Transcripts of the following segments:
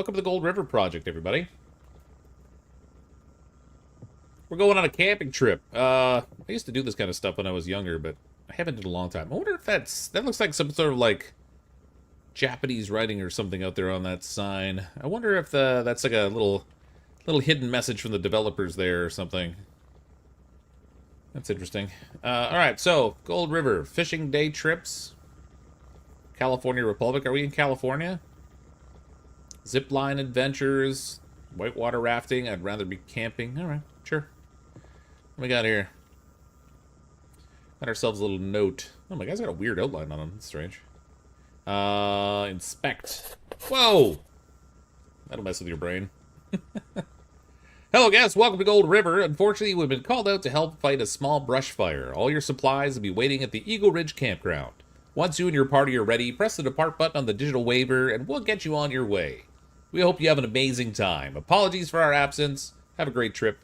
Welcome to the Gold River Project, everybody. We're going on a camping trip. I used to do this kind of stuff when I was younger, but I haven't in a long time. I wonder if that looks like some sort of like Japanese writing or something out there on that sign. I wonder if that's like a little hidden message from the developers there or something. That's interesting. All right, so Gold River fishing day trips. California Republic. Are we in California? Zipline adventures, whitewater rafting. I'd rather be camping. All right, sure. What we got here? Got ourselves a little note. Oh, my guy's got a weird outline on him. That's strange. Inspect. Whoa! That'll mess with your brain. Hello, guests. Welcome to Gold River. Unfortunately, we've been called out to help fight a small brush fire. All your supplies will be waiting at the Eagle Ridge campground. Once you and your party are ready, press the depart button on the digital waiver, and we'll get you on your way. We hope you have an amazing time. Apologies for our absence. Have a great trip.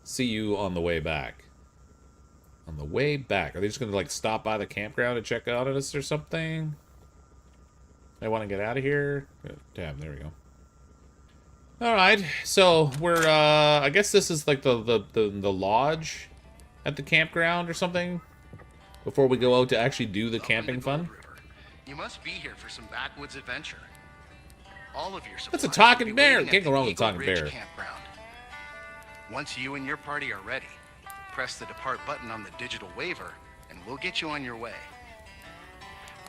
See you on the way back. On the way back. Are they just going to, like, stop by the campground and check out on us or something? I want to get out of here. Damn, there we go. Alright, so we're, I guess this is, like, the lodge at the campground or something? Before we go out to actually do the camping fun? You must be here for some backwoods adventure. All of your supplies. That's a talking bear. Can't go wrong with a talking bear. Campground. Once you and your party are ready, press the depart button on the digital waiver, and we'll get you on your way.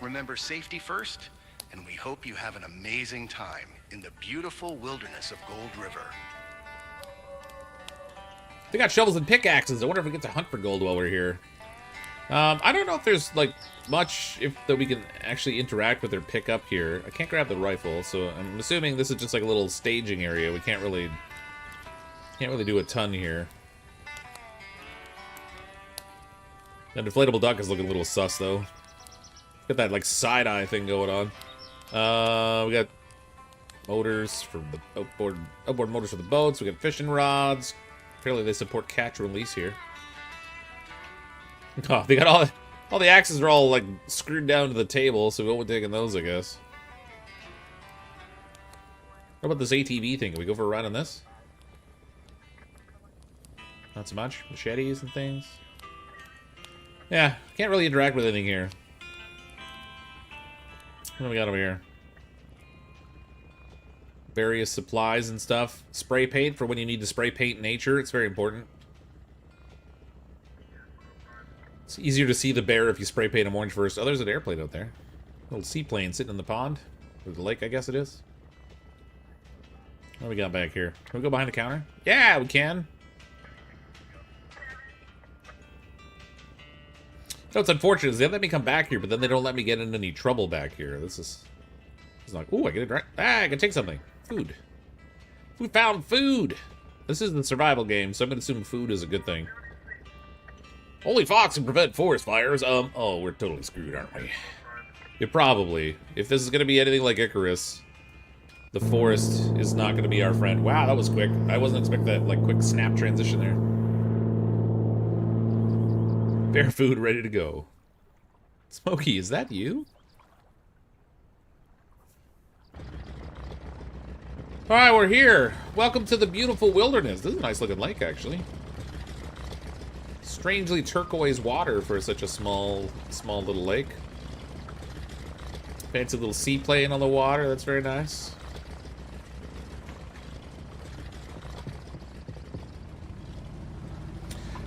Remember safety first, and we hope you have an amazing time in the beautiful wilderness of Gold River. They got shovels and pickaxes. I wonder if we get to hunt for gold while we're here. I don't know if there's, like, much that we can actually interact with or pick up here. I can't grab the rifle, so I'm assuming this is just like a little staging area. We can't really do a ton here. That inflatable duck is looking a little sus, though. Got that, like, side-eye thing going on. We got motors for the outboard motors for the boats. We got fishing rods. Apparently they support catch and release here. Oh, they got all the axes are all, like, screwed down to the table, so we won't be taking those, I guess. What about this ATV thing? Can we go for a ride on this? Not so much. Machetes and things. Yeah, can't really interact with anything here. What do we got over here? Various supplies and stuff. Spray paint for when you need to spray paint nature. It's very important. It's easier to see the bear if you spray paint him orange first. Oh, there's an airplane out there. A little seaplane sitting in the pond. Or the lake, I guess it is. What do we got back here? Can we go behind the counter? Yeah, we can. No, it's unfortunate is they let me come back here, but then they don't let me get in any trouble back here. This is like, ooh, I get it right. Ah, I can take something. Food. We found food. This is the survival game, so I'm gonna assume food is a good thing. Only Fox can prevent forest fires. Oh, we're totally screwed, aren't we? Yeah, probably. If this is gonna be anything like Icarus, the forest is not gonna be our friend. Wow, that was quick. I wasn't expecting that, like, quick snap transition there. Bear food ready to go. Smokey, is that you? Alright, we're here. Welcome to the beautiful wilderness. This is a nice looking lake, actually. Strangely turquoise water for such a small little lake. Fancy little seaplane on the water. That's very nice.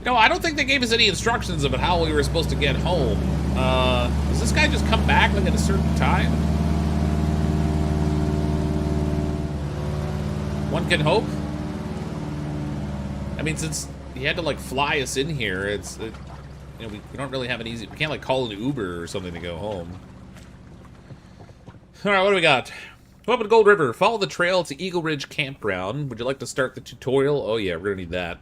No, I don't think they gave us any instructions about how we were supposed to get home. Does this guy just come back like at a certain time? One can hope. I mean, since he had to, like, fly us in here, you know, we don't really have an easy... We can't, like, call an Uber or something to go home. Alright, what do we got? Welcome to Gold River. Follow the trail to Eagle Ridge Campground. Would you like to start the tutorial? Oh, yeah, we're gonna need that.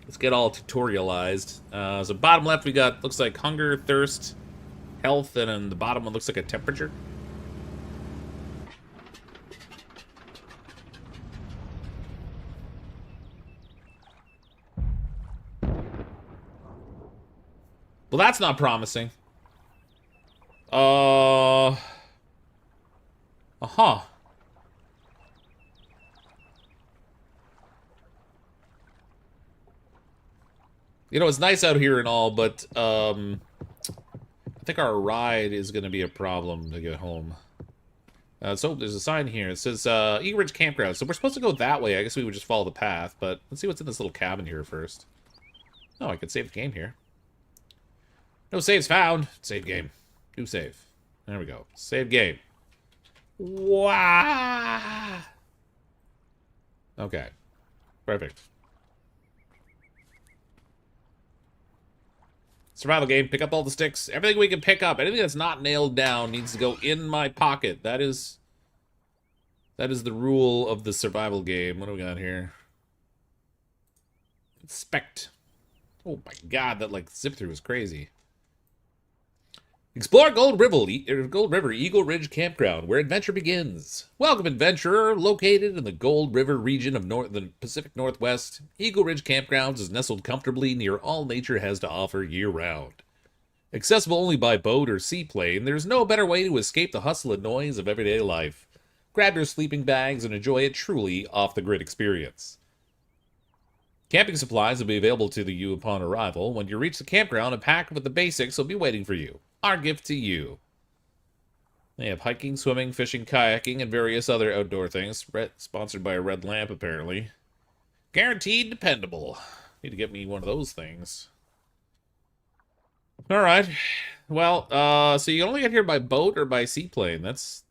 Let's get all tutorialized. So bottom left, we got, looks like hunger, thirst, health, and then the bottom one looks like a temperature. Well, that's not promising. Uh-huh. You know, it's nice out here and all, but I think our ride is going to be a problem to get home. So there's a sign here. It says Eagle Ridge Campground. So we're supposed to go that way. I guess we would just follow the path, but let's see what's in this little cabin here first. Oh, I could save the game here. No saves found. Save game. Do save. There we go. Save game. Wow. Okay. Perfect. Survival game. Pick up all the sticks. Everything we can pick up. Anything that's not nailed down needs to go in my pocket. That is the rule of the survival game. What do we got here? Inspect. Oh my god, that like zip through is crazy. Explore Gold River Eagle Ridge Campground, where adventure begins. Welcome, adventurer. Located in the Gold River region of the Pacific Northwest, Eagle Ridge Campgrounds is nestled comfortably near all nature has to offer year-round. Accessible only by boat or seaplane, there's no better way to escape the hustle and noise of everyday life. Grab your sleeping bags and enjoy a truly off-the-grid experience. Camping supplies will be available to you upon arrival. When you reach the campground, a pack with the basics will be waiting for you. Our gift to you. They have hiking, swimming, fishing, kayaking, and various other outdoor things. Sponsored by a red lamp, apparently. Guaranteed dependable. Need to get me one of those things. Alright. Well, so you can only get here by boat or by seaplane. That's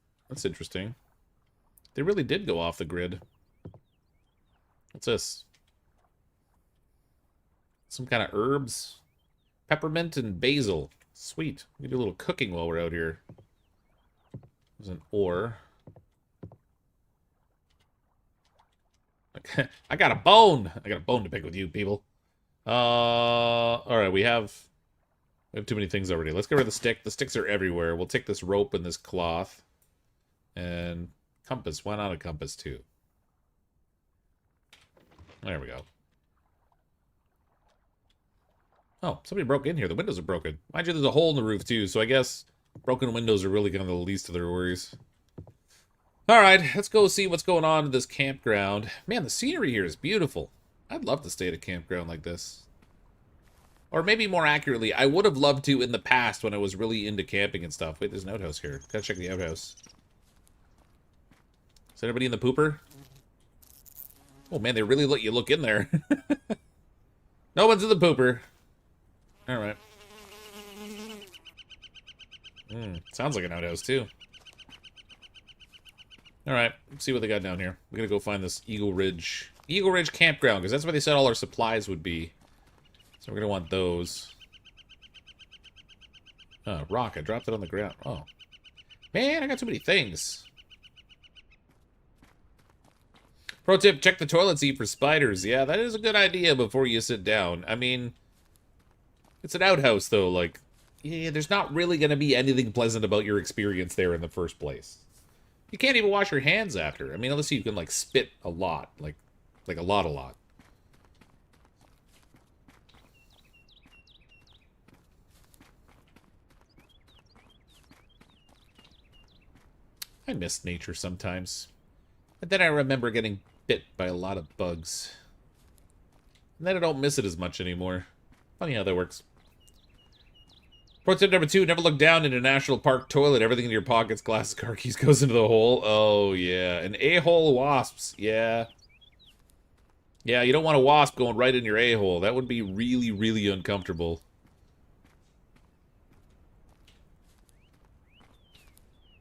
interesting. They really did go off the grid. What's this? Some kind of herbs. Peppermint and basil. Sweet. We can do a little cooking while we're out here. There's an ore. I got a bone! I got a bone to pick with you, people. Alright, we have too many things already. Let's get rid of the stick. The sticks are everywhere. We'll take this rope and this cloth. And compass. Why not a compass, too? There we go. Oh, somebody broke in here. The windows are broken. Mind you, there's a hole in the roof, too, so I guess broken windows are really kind of the least of their worries. Alright, let's go see what's going on in this campground. Man, the scenery here is beautiful. I'd love to stay at a campground like this. Or maybe more accurately, I would have loved to in the past when I was really into camping and stuff. Wait, there's an outhouse here. Gotta check the outhouse. Is anybody in the pooper? Oh man, they really let you look in there. No one's in the pooper. Alright. Sounds like an outhouse, too. Alright, let's see what they got down here. We're gonna go find this Eagle Ridge Campground, because that's where they said all our supplies would be. So we're gonna want those. Oh, rock. I dropped it on the ground. Oh. Man, I got too many things. Pro tip, check the toilet seat for spiders. Yeah, that is a good idea before you sit down. I mean, it's an outhouse, though. Like, yeah, there's not really going to be anything pleasant about your experience there in the first place. You can't even wash your hands after. I mean, unless you can, like, spit a lot. Like a lot. I miss nature sometimes. And then I remember getting bit by a lot of bugs. And then I don't miss it as much anymore. Funny how that works. Pro tip number 2, never look down in a national park toilet. Everything in your pockets, glasses, car keys goes into the hole. Oh, yeah. And a-hole wasps. Yeah. Yeah, you don't want a wasp going right in your a-hole. That would be really, really uncomfortable.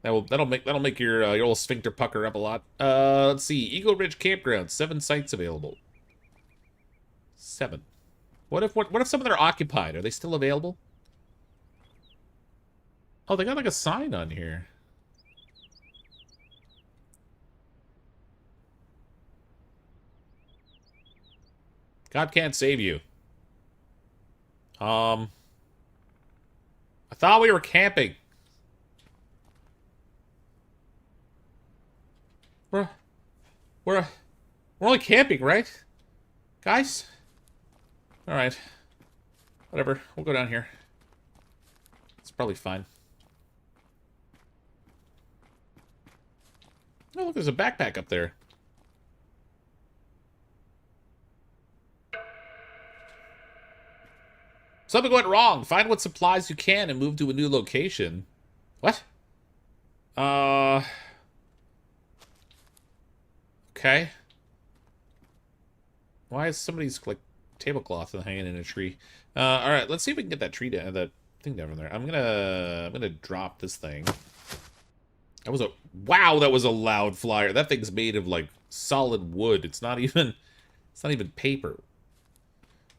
That'll make your little sphincter pucker up a lot. Let's see. Eagle Ridge Campground. 7 sites available. 7. What if some of them are occupied? Are they still available? Oh, they got like a sign on here. God can't save you. I thought we were camping. We're only camping, right? Guys? Alright. Whatever. We'll go down here. It's probably fine. Oh, look, there's a backpack up there. Something went wrong. Find what supplies you can and move to a new location. What? Okay. Why is somebody's, like, tablecloth hanging in a tree? Alright, let's see if we can get that tree down, that thing down from there. I'm gonna drop this thing. That was a... Wow, that was a loud flyer. That thing's made of, like, solid wood. It's not even paper.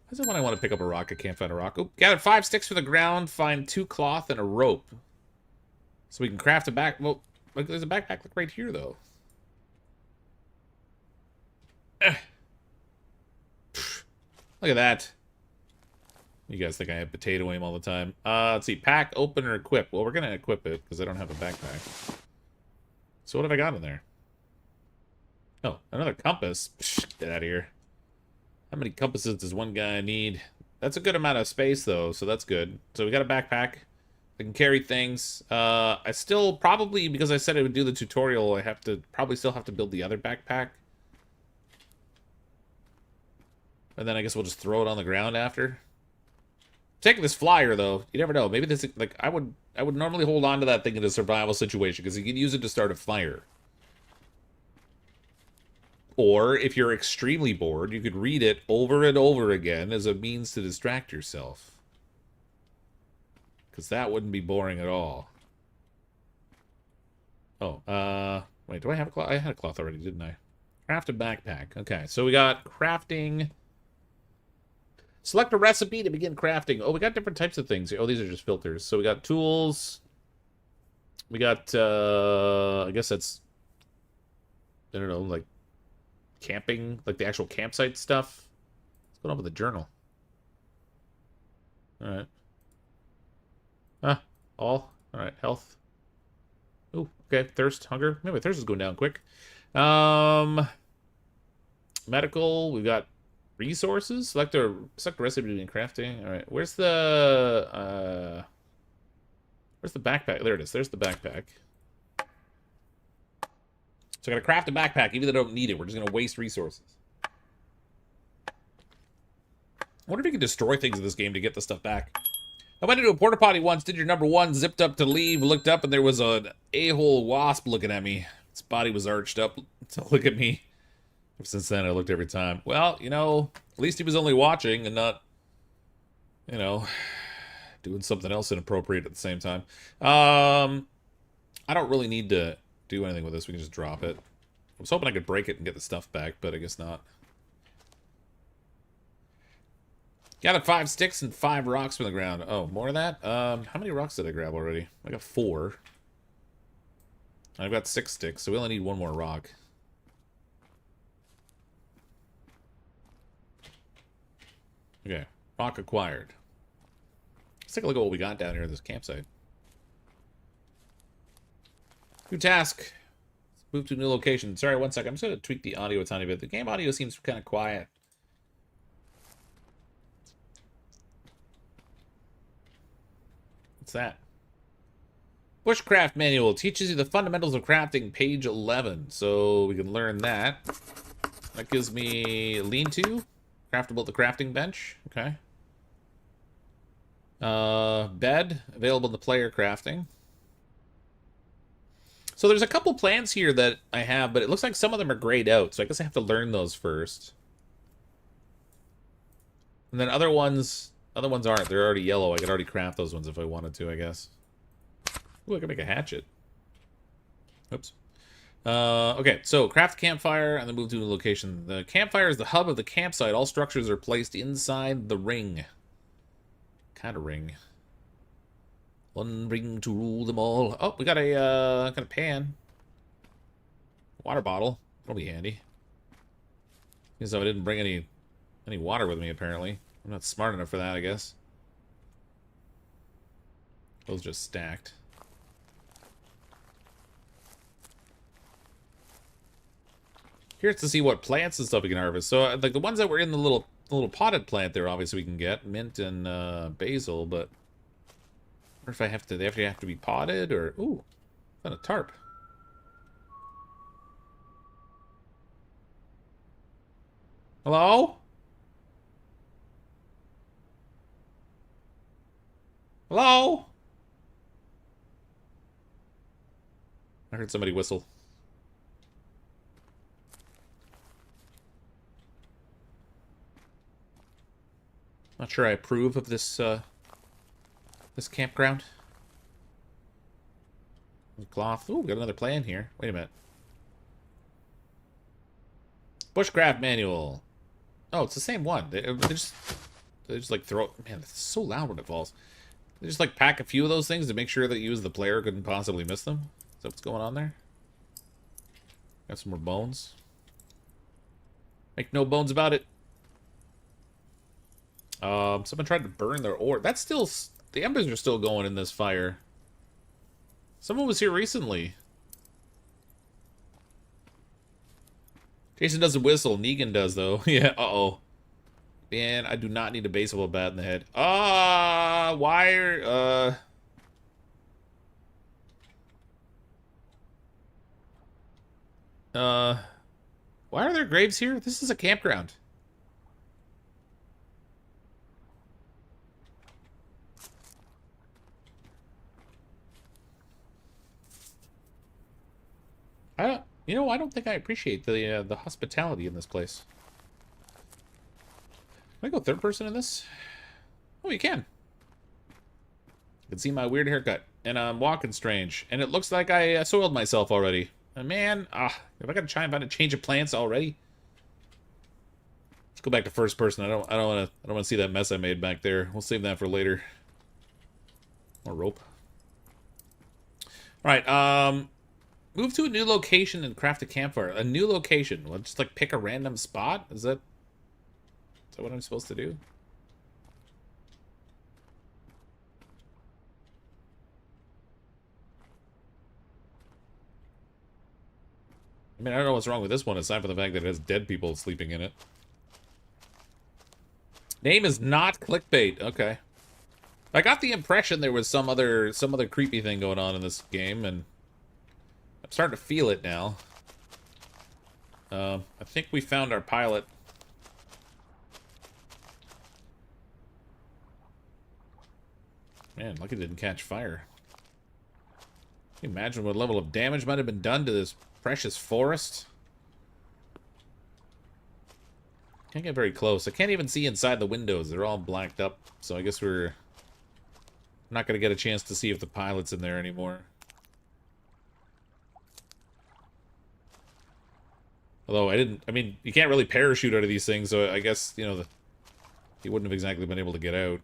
Why is it when I want to pick up a rock, I can't find a rock? Oh, gathered 5 sticks from the ground, find 2 cloth and a rope. So we can craft a back... Well, look, there's a backpack right here, though. Look at that. You guys think I have potato aim all the time. Let's see. Pack, open, or equip. Well, we're going to equip it, because I don't have a backpack. So what have I got in there? Oh, another compass. Psh, get out of here. How many compasses does one guy need? That's a good amount of space, though, so that's good. So we got a backpack. I can carry things. I still probably, because I said I would do the tutorial, I have to probably still have to build the other backpack. And then I guess we'll just throw it on the ground after. Taking this flyer, though, you never know. Maybe this, like, I would normally hold on to that thing in a survival situation, because you can use it to start a fire. Or, if you're extremely bored, you could read it over and over again as a means to distract yourself. Because that wouldn't be boring at all. Oh, wait, do I have a cloth? I had a cloth already, didn't I? Craft a backpack. Okay, so we got crafting. Select a recipe to begin crafting. Oh, we got different types of things. Oh, these are just filters. So we got tools. We got, I guess that's, I don't know, like camping, like the actual campsite stuff. What's going on with the journal? All right. Ah, all. All right, health. Oh, okay, thirst, hunger. Maybe thirst is going down quick. Medical, we've got resources. Select a recipe to crafting. All right, where's the backpack? There it is. There's the backpack. So I gotta craft a backpack, even though I don't need it. We're just gonna waste resources. I wonder if you can destroy things in this game to get the stuff back. I went into a porta potty once, did your number 1, zipped up to leave, looked up, and there was an a-hole wasp looking at me. Its body was arched up to look at me. Ever since then, I looked every time. Well, you know, at least he was only watching and not, you know, doing something else inappropriate at the same time. I don't really need to do anything with this. We can just drop it. I was hoping I could break it and get the stuff back, but I guess not. Got 5 sticks and 5 rocks from the ground. Oh, more of that? How many rocks did I grab already? I got 4. I've got 6 sticks, so we only need 1 more rock. Okay, rock acquired. Let's take a look at what we got down here in this campsite. New task. Let's move to a new location. Sorry, one second. I'm just going to tweak the audio a tiny bit. The game audio seems kind of quiet. What's that? Bushcraft Manual teaches you the fundamentals of crafting, page 11. So we can learn that. That gives me lean-to. Craftable at the crafting bench. Okay. Bed. Available in the player crafting. So there's a couple plants here that I have, but it looks like some of them are grayed out. So I guess I have to learn those first. And then other ones aren't. They're already yellow. I could already craft those ones if I wanted to, I guess. Ooh, I can make a hatchet. Oops. Okay, so craft campfire and then move to a location. The campfire is the hub of the campsite. All structures are placed inside the ring. Kind of ring. One ring to rule them all. Oh, we got a pan. Water bottle. That'll be handy. Seems though I didn't bring any water with me, apparently. I'm not smart enough for that, I guess. Those just stacked. Here's to see what plants and stuff we can harvest. So, like, the ones that were in the little potted plant there, obviously we can get. Mint and basil, but... Or if they have to be potted, or... Ooh, not a tarp. Hello? Hello? I heard somebody whistle. Not sure I approve of this, this campground. Cloth. Ooh, got another plan here. Wait a minute. Bushcraft manual. Oh, it's the same one. They just like throw... Man, it's so loud when it falls. They just like pack a few of those things to make sure that you as the player couldn't possibly miss them. Is that what's going on there? Got some more bones. Make no bones about it. Someone tried to burn their ore. That's still... The embers are still going in this fire. Someone was here recently. Jason doesn't whistle. Negan does, though. Yeah, uh-oh. Man, I do not need a baseball bat in the head. Wire, why are there graves here? This is a campground. I don't think I appreciate the hospitality in this place. Can I go third person in this? Oh, you can. You can see my weird haircut. And I'm walking strange. And it looks like I soiled myself already. And man, if I gotta try and find a change of plants already. Let's go back to first person. I don't wanna see that mess I made back there. We'll save that for later. More rope. Alright, move to a new location and craft a campfire. A new location. Well, just like pick a random spot? Is that what I'm supposed to do? I mean, I don't know what's wrong with this one, aside from the fact that it has dead people sleeping in it. Name is not clickbait. Okay. I got the impression there was some other creepy thing going on in this game, and I'm starting to feel it now. I think we found our pilot. Man, lucky it didn't catch fire. Can you imagine what level of damage might have been done to this precious forest? Can't get very close. I can't even see inside the windows. They're all blacked up. So I guess we're not going to get a chance to see if the pilot's in there anymore. Although I mean, you can't really parachute out of these things, so I guess, you know, he wouldn't have exactly been able to get out.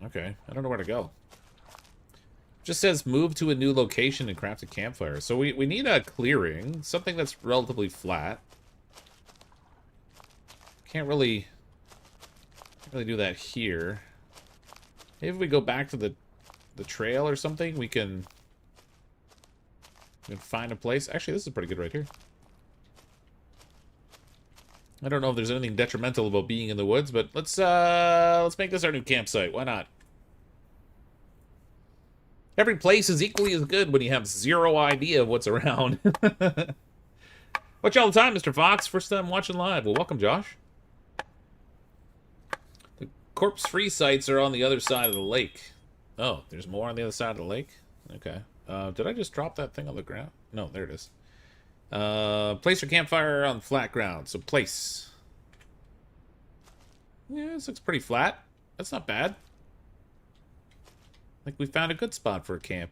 Okay, I don't know where to go. Just says move to a new location and craft a campfire. So we need a clearing, something that's relatively flat. Can't really do that here. Maybe if we go back to the trail or something, we can find a place. Actually, this is pretty good right here. I don't know if there's anything detrimental about being in the woods, but let's make this our new campsite. Why not? Every place is equally as good when you have zero idea of what's around. Watch all the time, Mr. Fox. First time watching live. Well, welcome, Josh. The corpse-free sites are on the other side of the lake. Oh, there's more on the other side of the lake? Okay. Did I just drop that thing on the ground? No, there it is. Place your campfire on flat ground. So place. Yeah, this looks pretty flat. That's not bad. I think we found a good spot for a camp.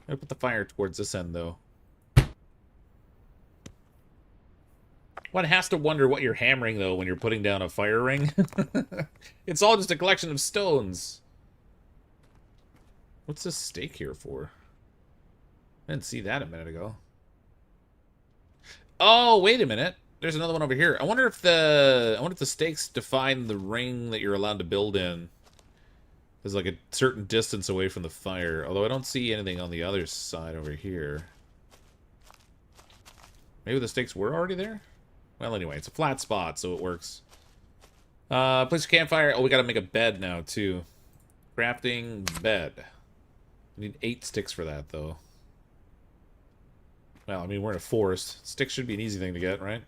I'm gonna put the fire towards this end, though. One has to wonder what you're hammering, though, when you're putting down a fire ring. It's all just a collection of stones. What's this stake here for? I didn't see that a minute ago. Oh, wait a minute. There's another one over here. I wonder if the stakes define the ring that you're allowed to build in. There's like a certain distance away from the fire. Although I don't see anything on the other side over here. Maybe the stakes were already there? Well, anyway, it's a flat spot, so it works. Place a campfire. Oh, we gotta make a bed now, too. Crafting bed. We need 8 sticks for that, though. Well, I mean, we're in a forest. Sticks should be an easy thing to get, right?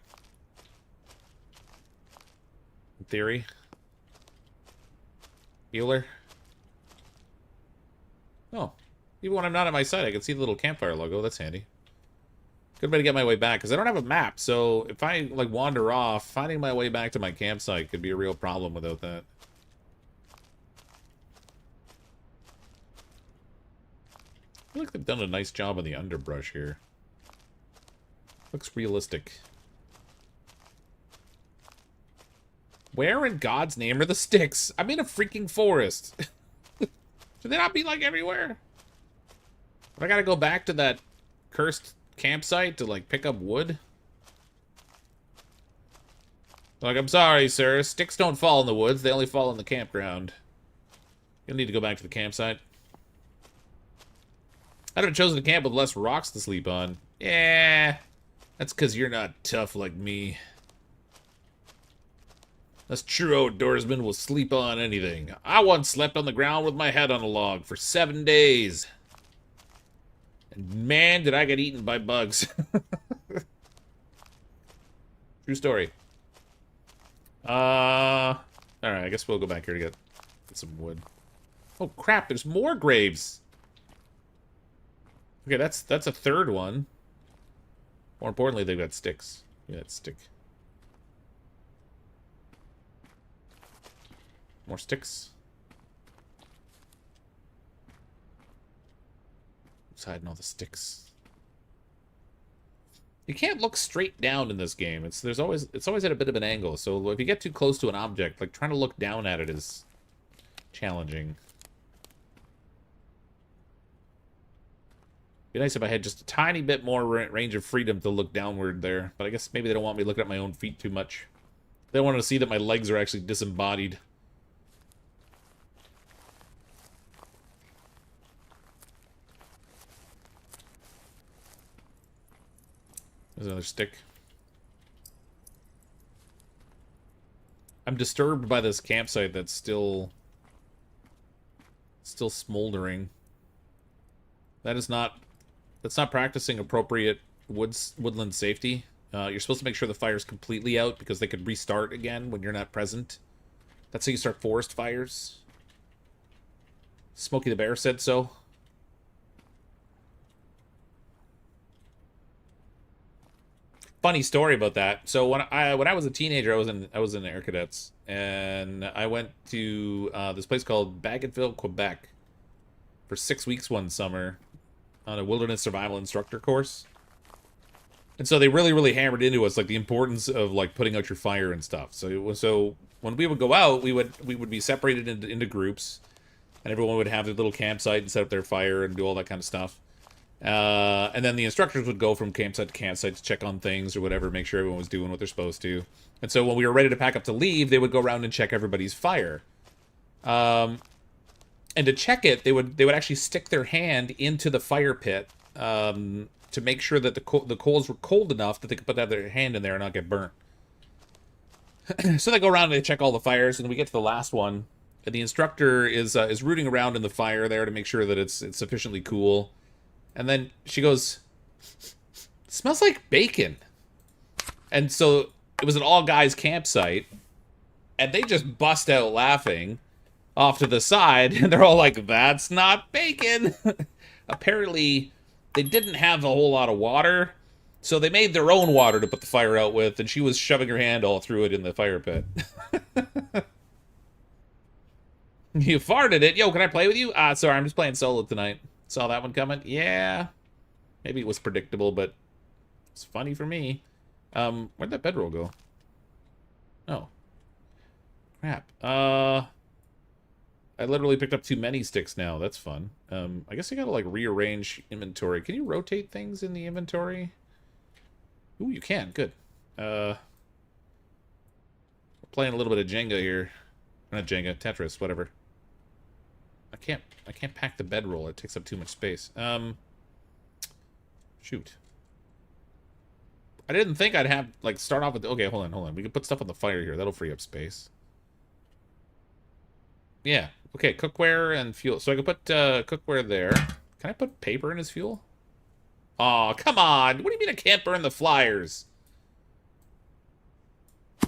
theory. Bueller. Oh. Even when I'm not at my site, I can see the little campfire logo. That's handy. Good way to get my way back, because I don't have a map, so if I, like, wander off, finding my way back to my campsite could be a real problem without that. I feel like they've done a nice job on the underbrush here. Looks realistic. Where in God's name are the sticks? I'm in a freaking forest. Should they not be, like, everywhere? But I gotta go back to that cursed campsite to, like, pick up wood? Like, I'm sorry, sir. Sticks don't fall in the woods. They only fall in the campground. You'll need to go back to the campsite. I'd have chosen a camp with less rocks to sleep on. Yeah, that's because you're not tough like me. Us true outdoorsmen will sleep on anything. I once slept on the ground with my head on a log for 7 days. And man, did I get eaten by bugs. True story. Alright, I guess we'll go back here to get some wood. Oh crap, there's more graves. Okay, that's a third one. More importantly, they've got sticks. Yeah, that stick. More sticks. Who's hiding all the sticks? You can't look straight down in this game. It's always at a bit of an angle. So if you get too close to an object, like trying to look down at it is challenging. Be nice if I had just a tiny bit more range of freedom to look downward there. But I guess maybe they don't want me looking at my own feet too much. They want to see that my legs are actually disembodied. There's another stick. I'm disturbed by this campsite that's still smoldering. That's not practicing appropriate woodland safety. You're supposed to make sure the fire's completely out because they could restart again when you're not present. That's how you start forest fires. Smokey the Bear said so. Funny story about that. So when I was a teenager, I was in Air Cadets, and I went to this place called Bagotville, Quebec, for 6 weeks one summer on a wilderness survival instructor course. And so they really hammered into us like the importance of like putting out your fire and stuff. So when we would go out, we would be separated into groups, and everyone would have their little campsite and set up their fire and do all that kind of stuff. And then the instructors would go from campsite to campsite to check on things or whatever, make sure everyone was doing what they're supposed to. And so when we were ready to pack up to leave, they would go around and check everybody's fire. And to check it, they would actually stick their hand into the fire pit to make sure that the coals were cold enough that they could put their hand in there and not get burnt. So they go around and they check all the fires, and we get to the last one, and the instructor is rooting around in the fire there to make sure that it's sufficiently cool. And then she goes, "Smells like bacon." And so it was an all-guys campsite, and they just bust out laughing off to the side, and they're all like, "That's not bacon." Apparently, they didn't have a whole lot of water, so they made their own water to put the fire out with, and she was shoving her hand all through it in the fire pit. You farted it. Yo, can I play with you? Sorry, I'm just playing solo tonight. Saw that one coming? Yeah. Maybe it was predictable, but it's funny for me. Where'd that bedroll go? Oh. Crap. I literally picked up too many sticks now. That's fun. I guess I gotta, like, rearrange inventory. Can you rotate things in the inventory? Ooh, you can. Good. We're playing a little bit of Jenga here. Not Jenga, Tetris, whatever. I can't pack the bedroll. It takes up too much space. Shoot. I didn't think I'd have, like, start off with... Okay, hold on. We can put stuff on the fire here. That'll free up space. Yeah. Okay, cookware and fuel. So I can put cookware there. Can I put paper in as fuel? Aw, come on. What do you mean I can't burn the flyers?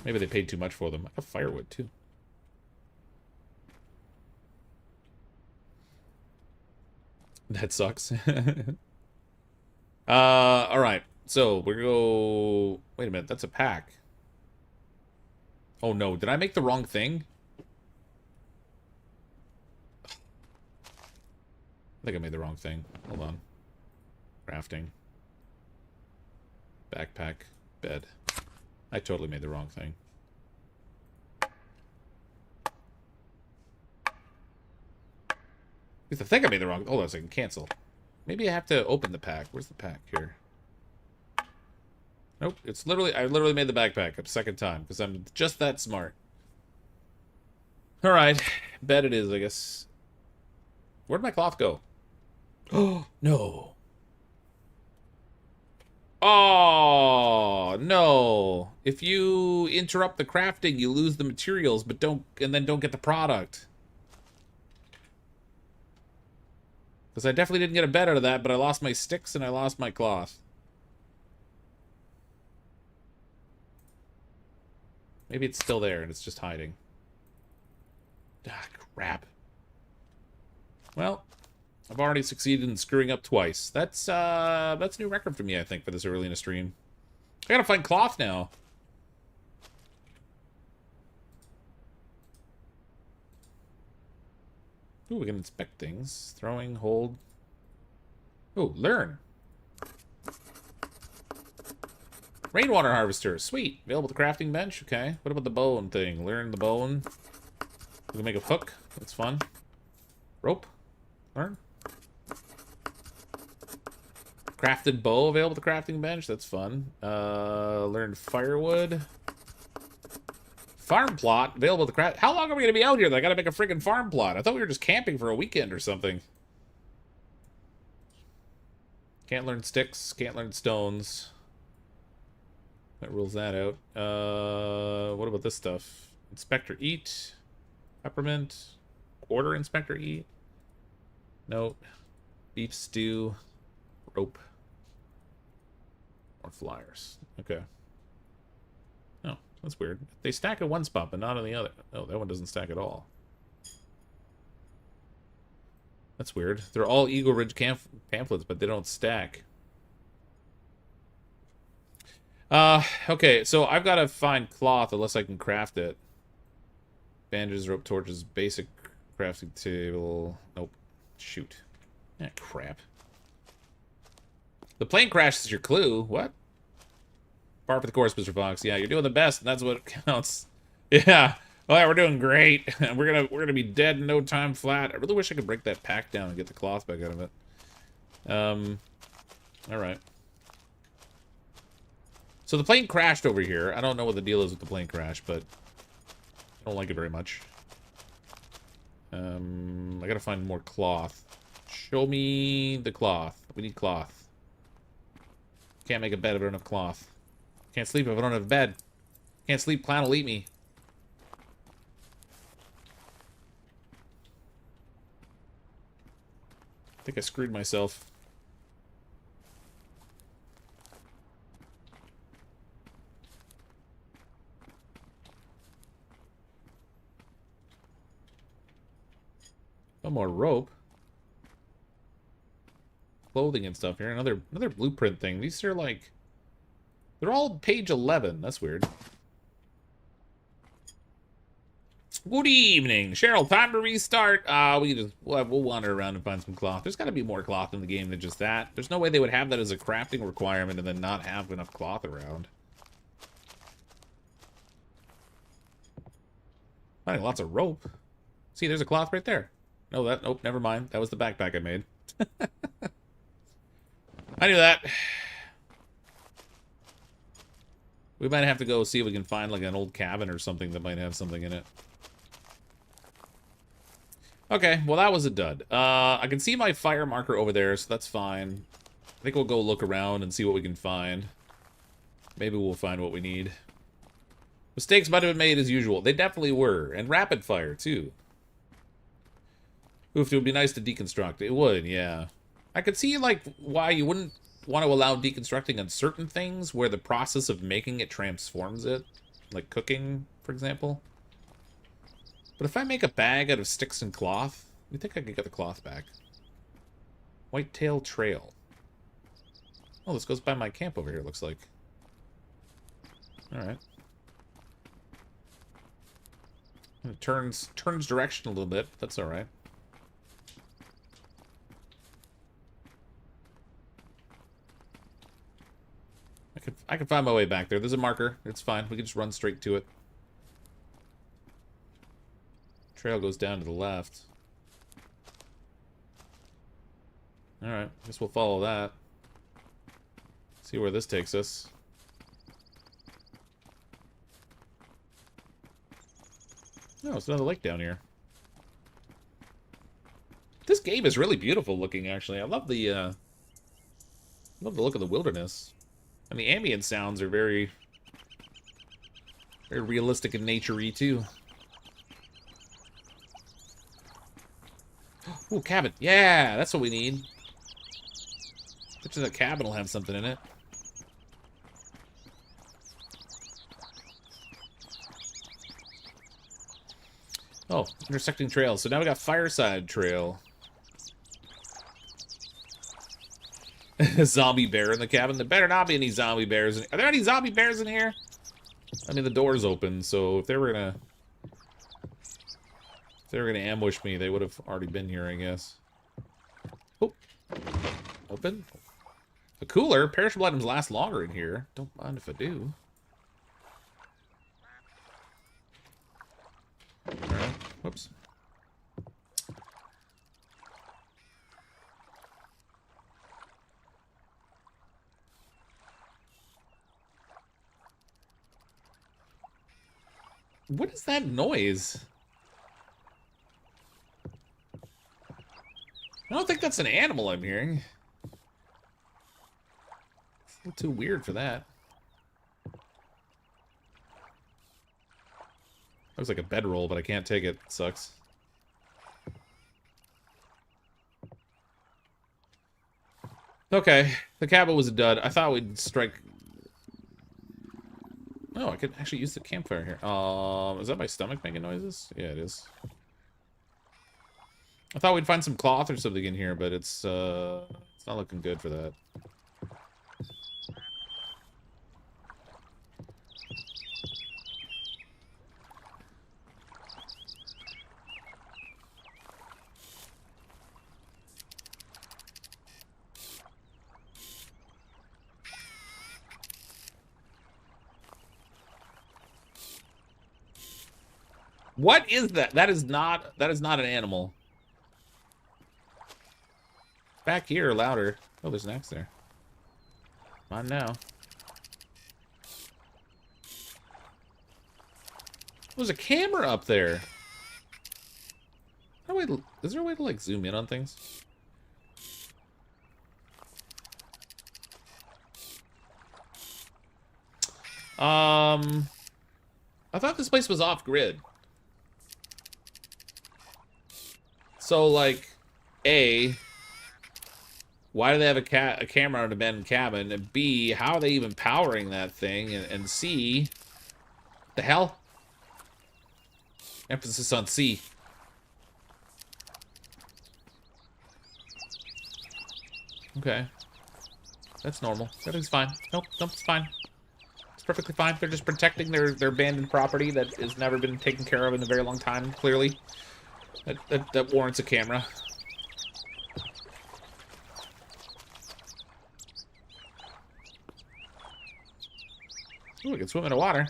Maybe they paid too much for them. I got firewood, too. That sucks. Alright. So, we're go... Wait a minute, that's a pack. Oh no, did I make the wrong thing? I think I made the wrong thing. Hold on. Crafting. Backpack. Bed. I totally made the wrong thing. I think I made the wrong... Hold on a second. Cancel. Maybe I have to open the pack. Where's the pack here? Nope. It's literally... I literally made the backpack a second time because I'm just that smart. Alright. Bed it is, I guess. Where'd my cloth go? Oh, no. Oh, no. If you interrupt the crafting, you lose the materials, but don't get the product. Because I definitely didn't get a bed out of that, but I lost my sticks and I lost my cloth. Maybe it's still there and it's just hiding. Ah, crap. Well, I've already succeeded in screwing up twice. That's a new record for me, I think, for this early in a stream. I gotta find cloth now. Ooh, we can inspect things. Throwing, hold. Ooh, learn. Rainwater harvester. Sweet. Available at the crafting bench. Okay. What about the bone thing? Learn the bone. We can make a hook. That's fun. Rope. Learn. Crafted bow available at the crafting bench. That's fun. Learn firewood. Farm plot available at the craft. How long are we going to be out here? I got to make a freaking farm plot. I thought we were just camping for a weekend or something. Can't learn sticks. Can't learn stones. That rules that out. What about this stuff? Inspector eat. Peppermint. Order inspector eat. Nope. Beef stew. Rope. Or flyers. Okay. Oh, that's weird. They stack at one spot, but not on the other. Oh, that one doesn't stack at all. That's weird. They're all Eagle Ridge pamphlets, but they don't stack. Okay, so I've got to find cloth unless I can craft it. Bandages, rope, torches, basic crafting table. Nope. Shoot. Ah, crap. The plane crash is your clue. What? Bar for the course, Mr. Fox. Yeah, you're doing the best, and that's what counts. Yeah. Oh, yeah, we're doing great. we're gonna be dead in no time flat. I really wish I could break that pack down and get the cloth back out of it. All right. So the plane crashed over here. I don't know what the deal is with the plane crash, but I don't like it very much. I gotta find more cloth. Show me the cloth. We need cloth. Can't make a bed if I don't have cloth. Can't sleep if I don't have a bed. Can't sleep, clan will eat me. I think I screwed myself. No more rope. Clothing and stuff here. Another blueprint thing. These are like... They're all page 11. That's weird. Good evening. Cheryl, time to restart. We'll wander around and find some cloth. There's got to be more cloth in the game than just that. There's no way they would have that as a crafting requirement and then not have enough cloth around. Finding lots of rope. See, there's a cloth right there. No, nope, never mind. That was the backpack I made. I knew that. We might have to go see if we can find like an old cabin or something that might have something in it. Okay, well that was a dud. I can see my fire marker over there, so that's fine. I think we'll go look around and see what we can find. Maybe we'll find what we need. Mistakes might have been made as usual. They definitely were. And rapid fire, too. Oof, it would be nice to deconstruct. It would, yeah. I could see, like, why you wouldn't want to allow deconstructing on certain things where the process of making it transforms it. like cooking, for example. But if I make a bag out of sticks and cloth, you think I could get the cloth back? Whitetail Trail. Oh, this goes by my camp over here, looks like. Alright. It turns direction a little bit. That's alright. I can find my way back there. There's a marker. It's fine. We can just run straight to it. Trail goes down to the left. Alright, guess we'll follow that. See where this takes us. Oh, it's another lake down here. This game is really beautiful looking, actually. I love the look of the wilderness. And the ambient sounds are very realistic and nature-y, too. Ooh, cabin. Yeah, that's what we need. Bet you that cabin will have something in it. Oh, intersecting trails. So now we got Fireside Trail. Zombie bear in the cabin. There better not be any zombie bears. Are there any zombie bears in here? I mean, the door's open, so if they were gonna ambush me, they would have already been here, I guess. Oh, open. A cooler. Perishable items last longer in here. Don't mind if I do. Alright. Whoops. What is that noise? I don't think that's an animal I'm hearing. It's a little too weird for that. Looks like a bedroll, but I can't take it. It sucks. Okay, the cabin was a dud. I thought we'd strike... Oh, I could actually use the campfire here. Is that my stomach making noises? Yeah, it is. I thought we'd find some cloth or something in here, but it's not looking good for that. What is that? That is not an animal. Back here, louder. Oh, there's an axe there. Come on now. There's a camera up there. Is there a way to like zoom in on things? I thought this place was off grid. So, like, A, why do they have a camera on an abandoned cabin? And B, how are they even powering that thing? And C, the hell? Emphasis on C. Okay. That's normal. Everything's fine. Nope, it's fine. It's perfectly fine. They're just protecting their abandoned property that has never been taken care of in a very long time, clearly. That warrants a camera. Ooh, I can swim in the water.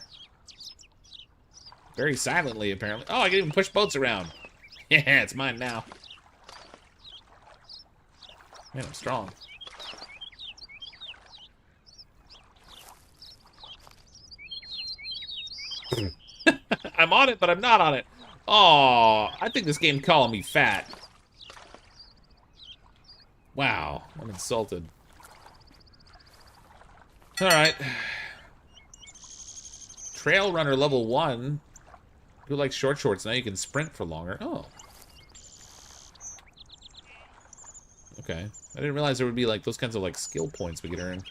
Very silently, apparently. Oh, I can even push boats around. Yeah, it's mine now. Man, I'm strong. I'm on it, but I'm not on it. Oh, I think this game's calling me fat. Wow, I'm insulted. Alright. Trail Runner level 1. Who likes short shorts? Now you can sprint for longer. Oh. Okay. I didn't realize there would be like those kinds of like skill points we could earn.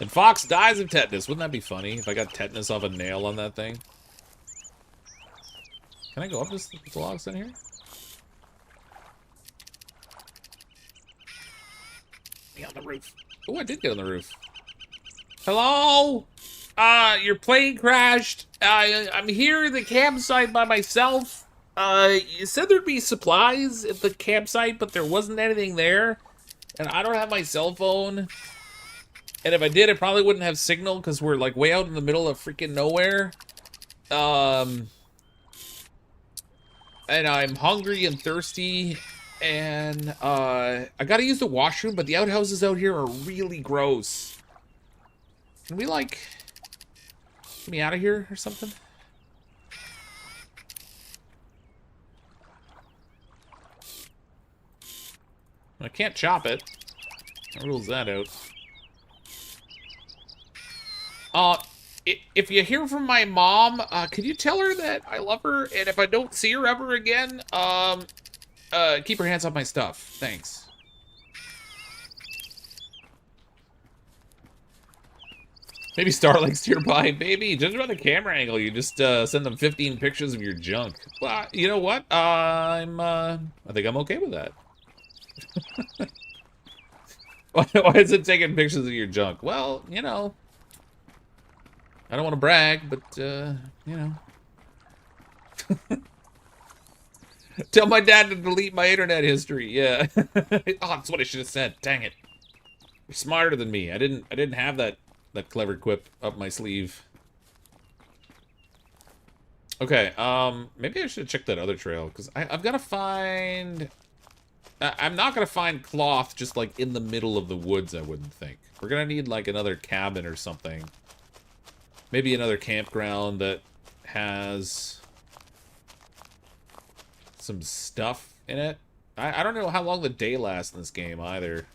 And Fox dies of tetanus. Wouldn't that be funny if I got tetanus off a nail on that thing? Can I go up this logs in here? Be on the roof. Oh, I did get on the roof. Hello? Your plane crashed. I'm here in the campsite by myself. You said there'd be supplies at the campsite, but there wasn't anything there. And I don't have my cell phone. And if I did, it probably wouldn't have signal because we're like way out in the middle of freaking nowhere. And I'm hungry and thirsty. And I gotta use the washroom, but the outhouses out here are really gross. Can we like get me out of here or something? I can't chop it. That rules that out. If you hear from my mom, could you tell her that I love her, and if I don't see her ever again, keep her hands off my stuff. Thanks. Maybe Starlink's nearby. Baby, just about the camera angle, you just send them 15 pictures of your junk. Well, you know what? I think I'm okay with that. Why is it taking pictures of your junk? Well, you know, I don't want to brag, but, you know. Tell my dad to delete my internet history, yeah. Oh, that's what I should have said. Dang it. You're smarter than me. I didn't have that clever quip up my sleeve. Okay, maybe I should check that other trail, because I've got to find... I'm not going to find cloth just, like, in the middle of the woods, I wouldn't think. We're going to need, like, another cabin or something. Maybe another campground that has some stuff in it. I don't know how long the day lasts in this game, either.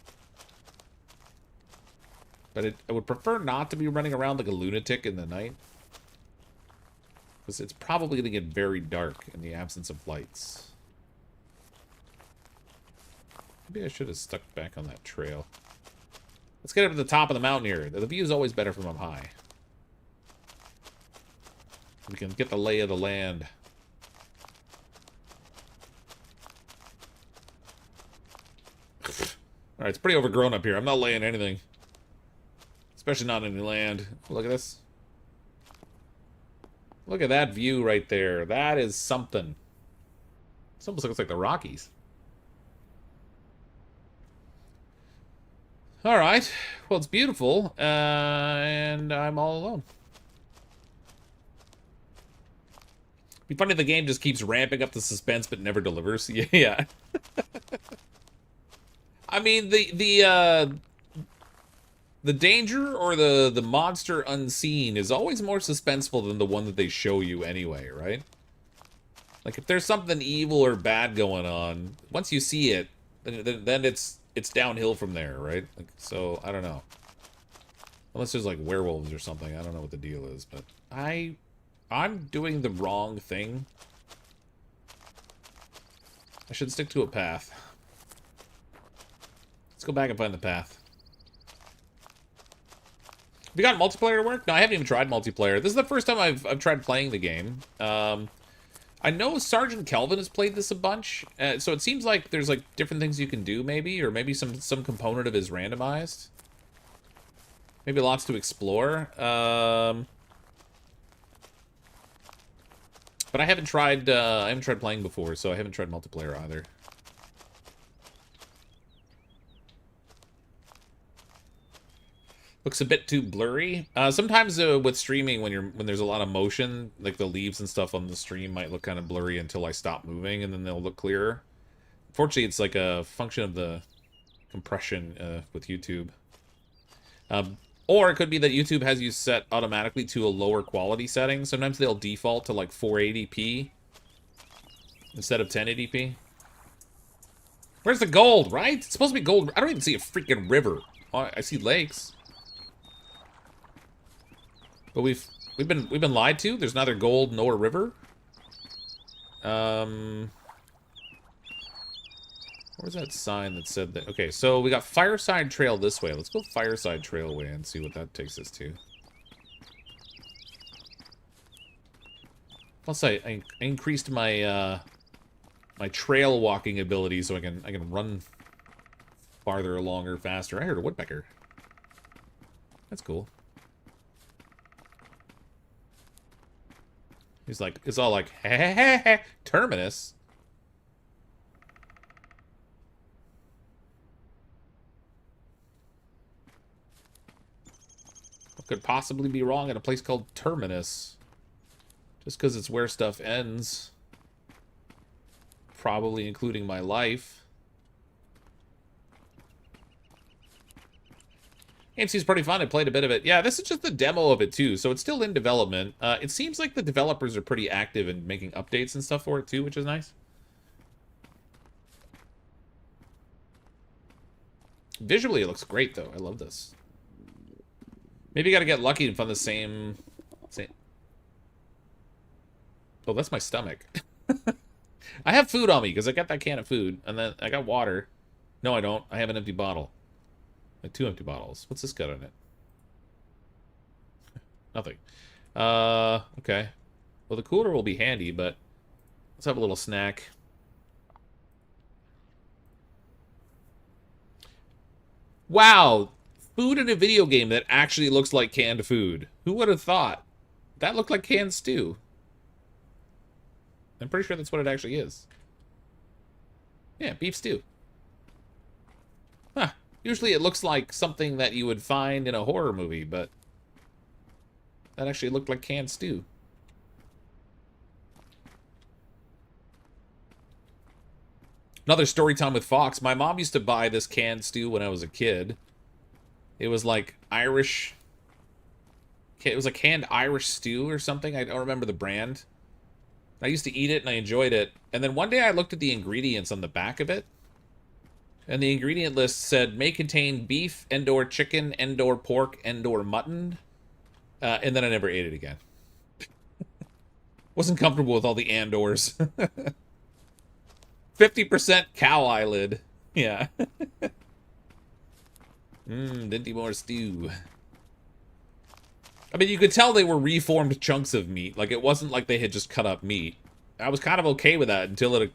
But I would prefer not to be running around like a lunatic in the night. Because it's probably going to get very dark in the absence of lights. Maybe I should have stuck back on that trail. Let's get up to the top of the mountain here. The view is always better from up high. We can get the lay of the land. Alright, it's pretty overgrown up here. I'm not laying anything. Especially not any land. Look at this. Look at that view right there. That is something. This almost looks like the Rockies. Alright. Well, it's beautiful. And I'm all alone. It'd be funny if the game just keeps ramping up the suspense but never delivers. Yeah. I mean, the danger or the monster unseen is always more suspenseful than the one that they show you anyway, right? Like, if there's something evil or bad going on, once you see it, then it's downhill from there, right? Like, so, I don't know. Unless there's, like, werewolves or something. I don't know what the deal is, but I'm doing the wrong thing. I should stick to a path. Let's go back and find the path. Have you got multiplayer to work? No, I haven't even tried multiplayer. This is the first time I've tried playing the game. I know Sergeant Kelvin has played this a bunch, so it seems like there's like different things you can do, maybe, or maybe some component of it is randomized. Maybe lots to explore. But I haven't tried playing before, so I haven't tried multiplayer either. Looks a bit too blurry. Sometimes with streaming, when there's a lot of motion, like the leaves and stuff on the stream might look kind of blurry until I stop moving, and then they'll look clearer. Fortunately, it's like a function of the compression with YouTube. Or it could be that YouTube has you set automatically to a lower quality setting. Sometimes they'll default to like 480p instead of 1080p. Where's the gold, right? It's supposed to be gold. I don't even see a freaking river. Oh, I see lakes. But we've been lied to. There's neither gold nor river. What was that sign that said that? Okay, so we got Fireside Trail this way. Let's go Fireside Trail way and see what that takes us to. Plus, I increased my my trail walking ability so I can run farther, longer, faster. I heard a woodpecker. That's cool. He's like, it's all like, hey, terminus. What could possibly be wrong at a place called Terminus? Just because it's where stuff ends. Probably including my life. Game seems pretty fun. I played a bit of it. Yeah, this is just the demo of it, too, so it's still in development. It seems like the developers are pretty active in making updates and stuff for it, too, which is nice. Visually, it looks great, though. I love this. Maybe you gotta get lucky and find the same... Oh, that's my stomach. I have food on me, because I got that can of food, and then I got water. No, I don't. I have an empty bottle. Like 2 empty bottles. What's this got in it? Nothing. Okay. Well, the cooler will be handy, but let's have a little snack. Wow! Food in a video game that actually looks like canned food. Who would have thought? That looked like canned stew. I'm pretty sure that's what it actually is. Yeah, beef stew. Huh. Usually it looks like something that you would find in a horror movie, but that actually looked like canned stew. Another story time with Fox. My mom used to buy this canned stew when I was a kid. It was like Irish... It was a canned Irish stew or something. I don't remember the brand. I used to eat it and I enjoyed it. And then one day I looked at the ingredients on the back of it. And the ingredient list said, may contain beef, and/or chicken, and/or pork, and/or mutton. And then I never ate it again. Wasn't comfortable with all the and/ors. 50% cow eyelid. Yeah. Dinty more stew. I mean, you could tell they were reformed chunks of meat. Like, it wasn't like they had just cut up meat. I was kind of okay with that until it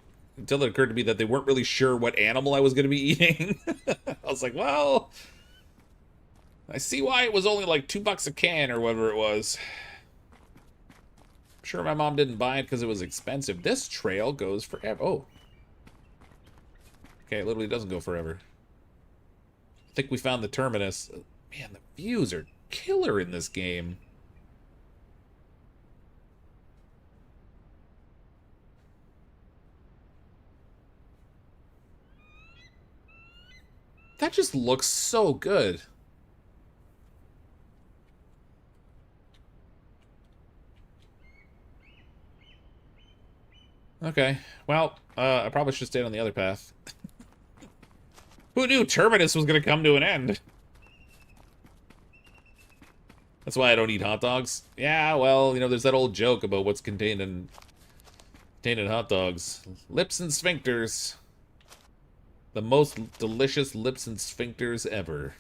occurred to me that they weren't really sure what animal I was going to be eating. I was like, well, I see why it was only like $2 a can or whatever it was. I'm sure my mom didn't buy it because it was expensive. This trail goes forever. Oh. Okay, it literally doesn't go forever. I think we found the terminus. Man, the views are killer in this game. That just looks so good. Okay, well, I probably should stay on the other path. Who knew Terminus was going to come to an end? That's why I don't eat hot dogs. Yeah, well, you know, there's that old joke about what's contained in hot dogs. Lips and sphincters. The most delicious lips and sphincters ever.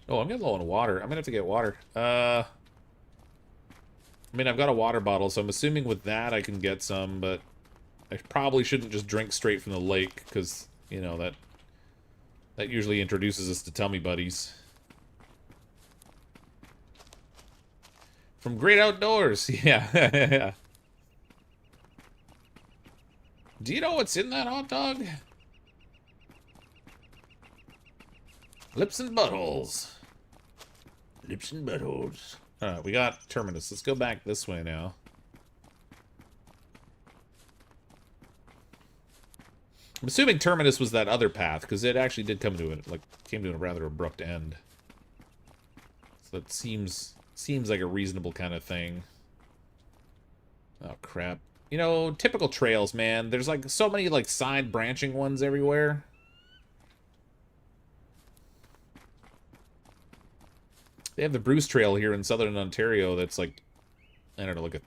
Oh, I'm getting low on water. I'm gonna have to get water. I mean, I've got a water bottle, so I'm assuming with that I can get some, but I probably shouldn't just drink straight from the lake, because, you know, that usually introduces us to tummy buddies. From Great Outdoors. Yeah. Do you know what's in that hot dog? Lips and buttholes. Lips and buttholes. Alright, we got Terminus. Let's go back this way now. I'm assuming Terminus was that other path, because it actually did come to came to a rather abrupt end. So that seems like a reasonable kind of thing. Oh crap. You know, typical trails, man. There's like so many like side branching ones everywhere. They have the Bruce Trail here in southern Ontario that's like, I don't know, like a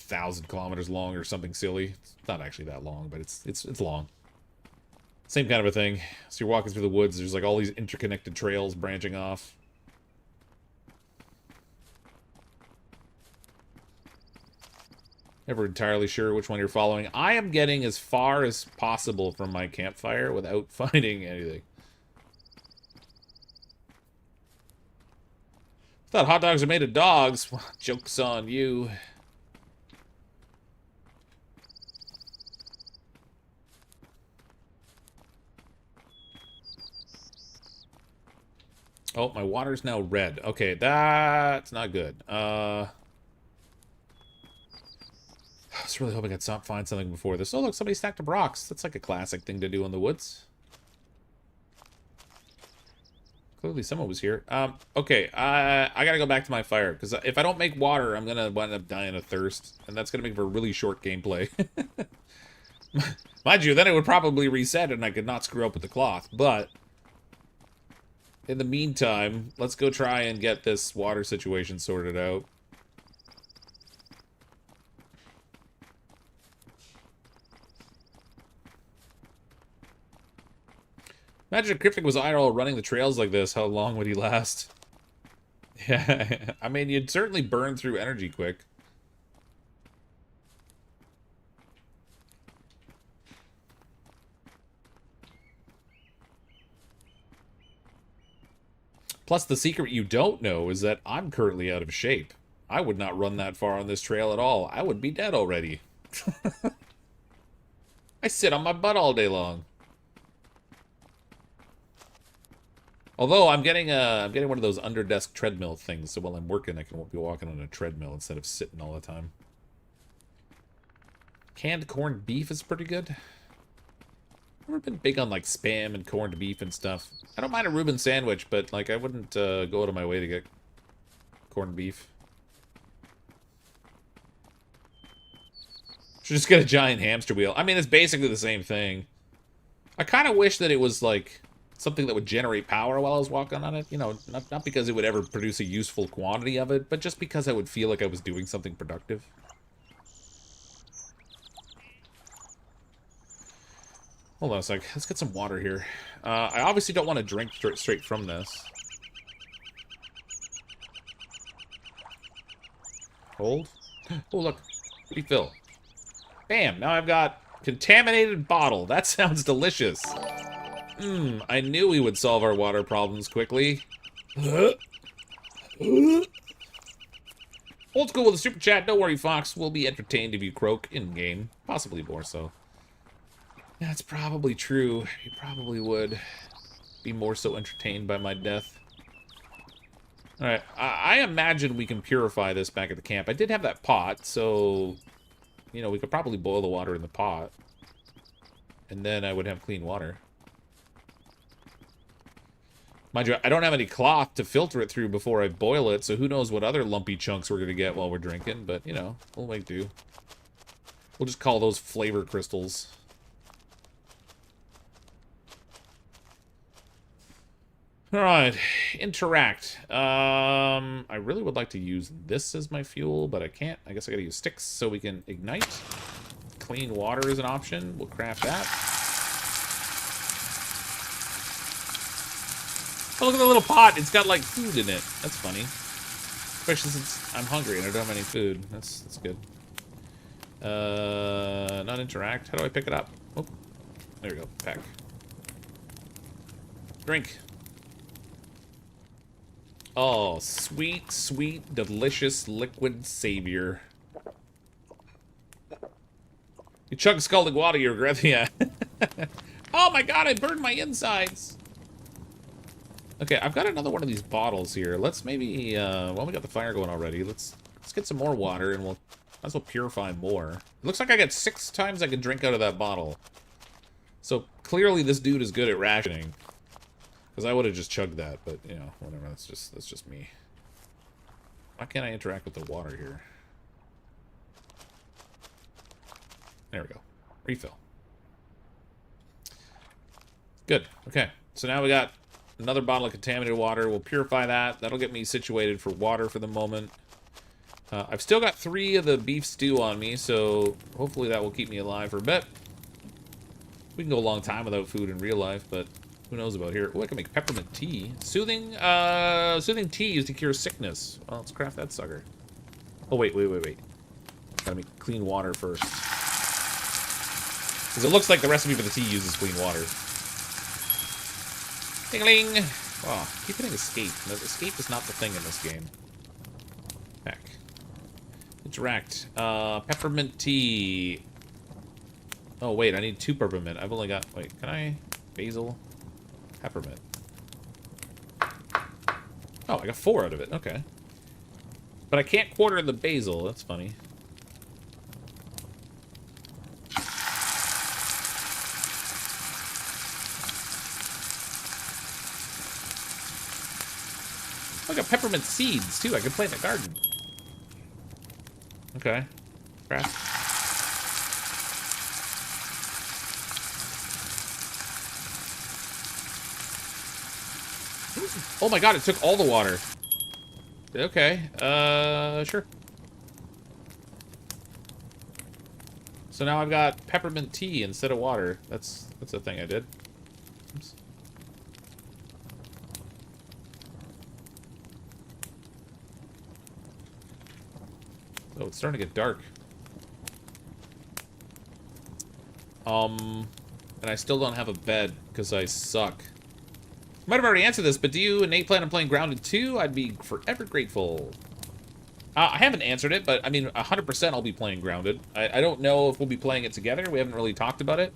1,000 kilometers long or something silly. It's not actually that long, but it's long. Same kind of a thing. So you're walking through the woods, there's like all these interconnected trails branching off. Never entirely sure which one you're following. I am getting as far as possible from my campfire without finding anything. Thought hot dogs are made of dogs. Joke's on you. Oh, my water's now red. Okay, that's not good. I was really hoping I'd find something before this. Oh, look, somebody stacked up rocks. That's like a classic thing to do in the woods. Clearly someone was here. Okay, I gotta go back to my fire, because if I don't make water, I'm gonna wind up dying of thirst, and that's gonna make for a really short gameplay. Mind you, then it would probably reset, and I could not screw up with the cloth, but in the meantime, let's go try and get this water situation sorted out. Imagine if Cryptic was IRL running the trails like this, how long would he last? Yeah, I mean, you'd certainly burn through energy quick. Plus, the secret you don't know is that I'm currently out of shape. I would not run that far on this trail at all. I would be dead already. I sit on my butt all day long. Although I'm getting one of those under desk treadmill things, so while I'm working, I can be walking on a treadmill instead of sitting all the time. Canned corned beef is pretty good. I've never been big on like Spam and corned beef and stuff. I don't mind a Reuben sandwich, but like I wouldn't go out of my way to get corned beef. Should just get a giant hamster wheel. I mean, it's basically the same thing. I kind of wish that it was like something that would generate power while I was walking on it. You know, not because it would ever produce a useful quantity of it, but just because I would feel like I was doing something productive. Hold on a sec. Let's get some water here. I obviously don't want to drink straight from this. Hold. Oh, look. Refill. Bam! Now I've got contaminated bottle. That sounds delicious. I knew we would solve our water problems quickly. Old school with a super chat. Don't worry, Fox. We'll be entertained if you croak in-game. Possibly more so. That's probably true. You probably would be more so entertained by my death. Alright, I imagine we can purify this back at the camp. I did have that pot, so you know, we could probably boil the water in the pot. And then I would have clean water. Mind you, I don't have any cloth to filter it through before I boil it, so who knows what other lumpy chunks we're going to get while we're drinking, but, you know, we'll make do. We'll just call those flavor crystals. Alright, interact. I really would like to use this as my fuel, but I can't. I guess I gotta use sticks so we can ignite. Clean water is an option. We'll craft that. Oh, look at the little pot. It's got, like, food in it. That's funny. Especially since I'm hungry and I don't have any food. That's good. Not interact. How do I pick it up? Oh, there we go. Pack. Drink. Oh, sweet, sweet, delicious liquid savior. You chug scalding water, you regret it. Yeah. Oh my god, I burned my insides. Okay, I've got another one of these bottles here. Let's maybe, well, we got the fire going already. Let's get some more water and we'll might as well purify more. It looks like I got 6 times I can drink out of that bottle. So clearly this dude is good at rationing. Because I would have just chugged that, but, you know, whatever. That's just me. Why can't I interact with the water here? There we go. Refill. Good. Okay. So now we got another bottle of contaminated water. We'll purify that. That'll get me situated for water for the moment. I've still got 3 of the beef stew on me, so hopefully that will keep me alive for a bit. We can go a long time without food in real life, but who knows about here. Oh, I can make peppermint tea. Soothing tea used to cure sickness. Well, let's craft that sucker. Oh, wait. Gotta make clean water first. Because it looks like the recipe for the tea uses clean water. Ding-a-ling! Oh, keep hitting escape. No, escape is not the thing in this game. Heck. Interact. Peppermint tea. Oh, wait, I need 2 peppermint. I've only got... Wait, can I... Basil? Peppermint. Oh, I got 4 out of it. Okay. But I can't quarter the basil. That's funny. I got peppermint seeds, too. I can plant in the garden. Okay. Craft. Oh my god, it took all the water. Okay, sure. So now I've got peppermint tea instead of water. That's a thing I did. Oops. Oh, it's starting to get dark. And I still don't have a bed because I suck. Might have already answered this, but do you and Nate plan on playing Grounded 2? I'd be forever grateful. I haven't answered it, but I mean, 100% I'll be playing Grounded. I don't know if we'll be playing it together. We haven't really talked about it.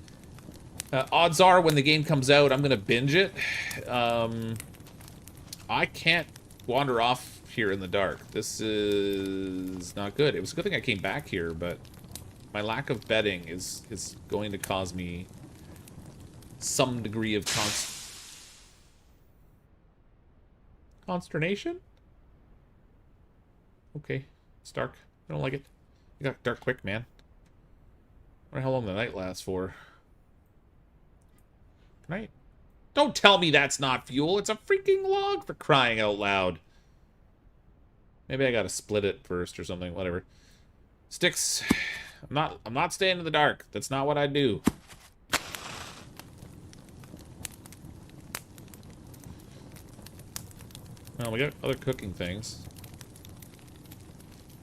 Odds are when the game comes out, I'm going to binge it. I can't wander off here in the dark. This is not good. It was a good thing I came back here, but my lack of bedding is going to cause me some degree of consternation? Okay. It's dark. I don't like it. It got dark quick, man. I wonder how long the night lasts for. Right? Don't tell me that's not fuel. It's a freaking log, for crying out loud. Maybe I gotta split it first or something. Whatever. Sticks. I'm not staying in the dark. That's not what I do. Well, we got other cooking things.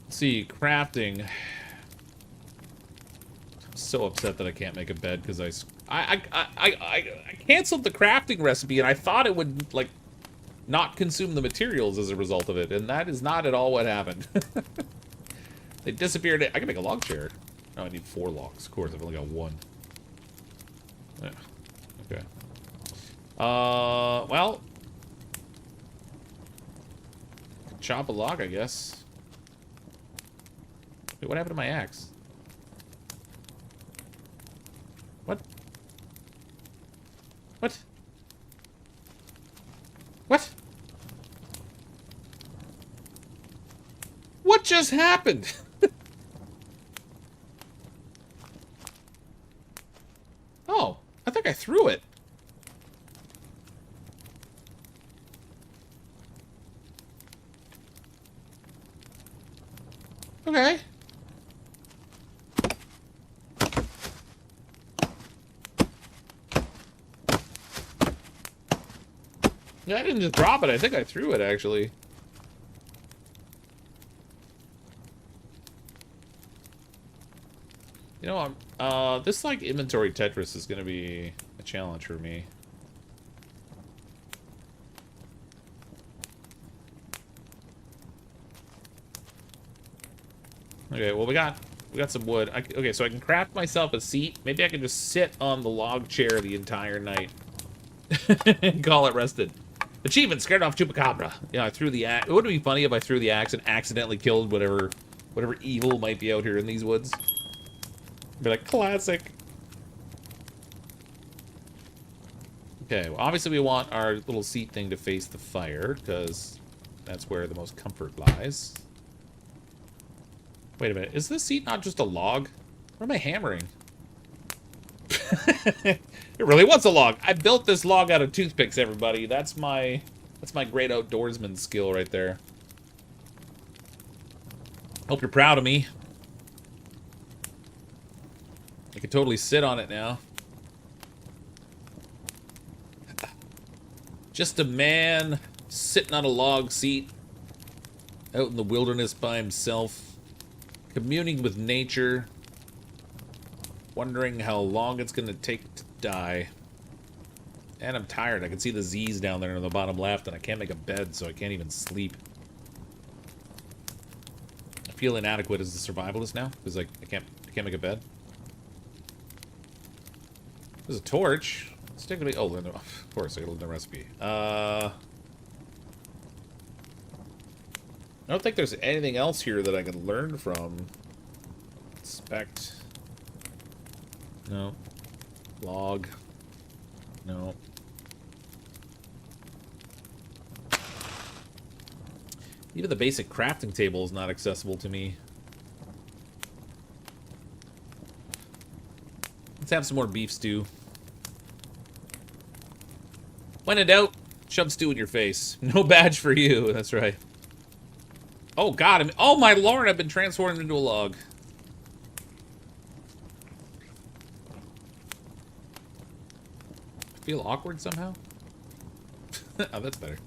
Let's see, crafting. I'm so upset that I can't make a bed because I canceled the crafting recipe and I thought it would like not consume the materials as a result of it, and that is not at all what happened. They disappeared. I can make a log chair. No, I need 4 logs. Of course, I've only got 1. Yeah. Okay. Well, chop a log, I guess. Wait, what happened to my axe? What? What? What? What just happened? Oh, I think I threw it. Okay. Yeah, I didn't just drop it. I think I threw it, actually. You know, this, like, inventory Tetris is gonna be a challenge for me. Okay, well, we got some wood. Okay, so I can craft myself a seat. Maybe I can just sit on the log chair the entire night. And call it rested. Achievement, scared off Chupacabra. Yeah, I threw the axe. It would be funny if I threw the axe and accidentally killed whatever evil might be out here in these woods. Be like, classic. Okay, well, obviously we want our little seat thing to face the fire, because that's where the most comfort lies. Wait a minute, is this seat not just a log? What am I hammering? It really was a log. I built this log out of toothpicks, everybody. That's my great outdoorsman skill right there. Hope you're proud of me. I can totally sit on it now. Just a man sitting on a log seat out in the wilderness by himself, communing with nature, wondering how long it's going to take to die. And I'm tired. I can see the Z's down there in the bottom left, and I can't make a bed, so I can't even sleep. I feel inadequate as a survivalist now, because I can't make a bed. There's a torch. Stick to me. Oh, of course, I gotta look at the recipe. I don't think there's anything else here that I can learn from. Inspect. No. Log. No. Even the basic crafting table is not accessible to me. Let's have some more beef stew. When in doubt, shove stew in your face. No badge for you. That's right. Oh, God. Oh, my lord. I've been transformed into a log. I feel awkward somehow. Oh, that's better.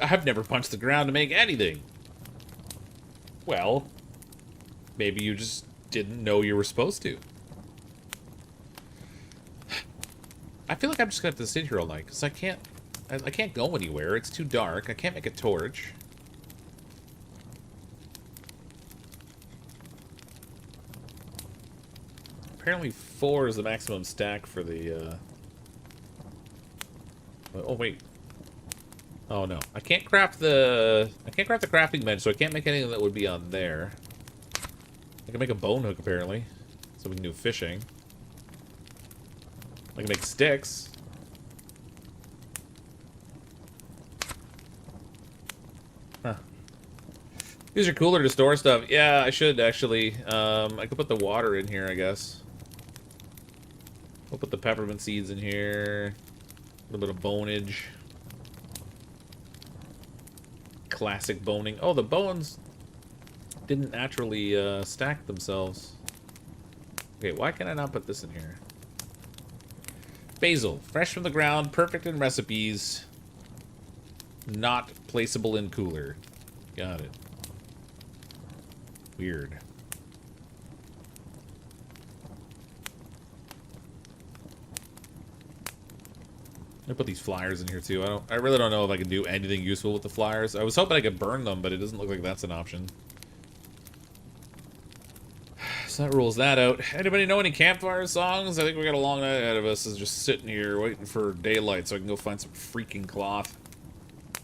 I've never punched the ground to make anything. Well, maybe you just didn't know you were supposed to. I feel like I'm just gonna have to sit here all night because I can't go anywhere. It's too dark. I can't make a torch. Apparently 4 is the maximum stack for the oh wait. Oh no. I can't craft the crafting bench, so I can't make anything that would be on there. I can make a bone hook apparently. So we can do fishing. I can make sticks. Huh. These are cooler to store stuff. Yeah, I should actually. I could put the water in here, I guess. We'll put the peppermint seeds in here. A little bit of bonage. Classic boning. Oh, the bones didn't naturally stack themselves. Okay, why can I not put this in here? Basil, fresh from the ground, perfect in recipes, not placeable in cooler. Got it. Weird. I put these flyers in here too. I really don't know if I can do anything useful with the flyers. I was hoping I could burn them, but it doesn't look like that's an option. So that rules that out. Anybody know any campfire songs? I think we got a long night ahead of us. Is just sitting here waiting for daylight so I can go find some freaking cloth.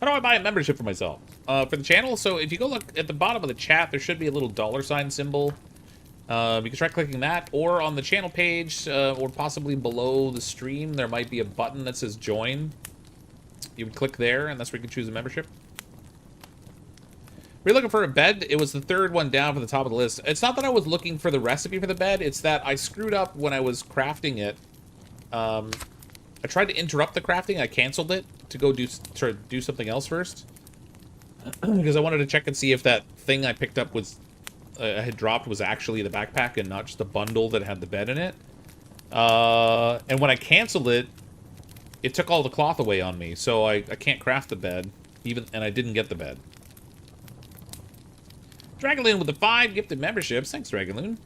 How do I buy a membership for myself? For the channel? So if you go look at the bottom of the chat, there should be a little $ symbol. You can try clicking that, or on the channel page, or possibly below the stream, there might be a button that says join. You would click there, and that's where you can choose a membership. We're looking for a bed. It was the 3rd one down from the top of the list. It's not that I was looking for the recipe for the bed, it's that I screwed up when I was crafting it. I tried to interrupt the crafting, I canceled it to go try to do something else first. Because I wanted to check and see if that thing I picked up was I had dropped was actually the backpack and not just a bundle that had the bed in it. And when I canceled it, it took all the cloth away on me, so I can't craft the bed, and I didn't get the bed. Dragonloon with the 5 gifted memberships. Thanks, Dragonloon.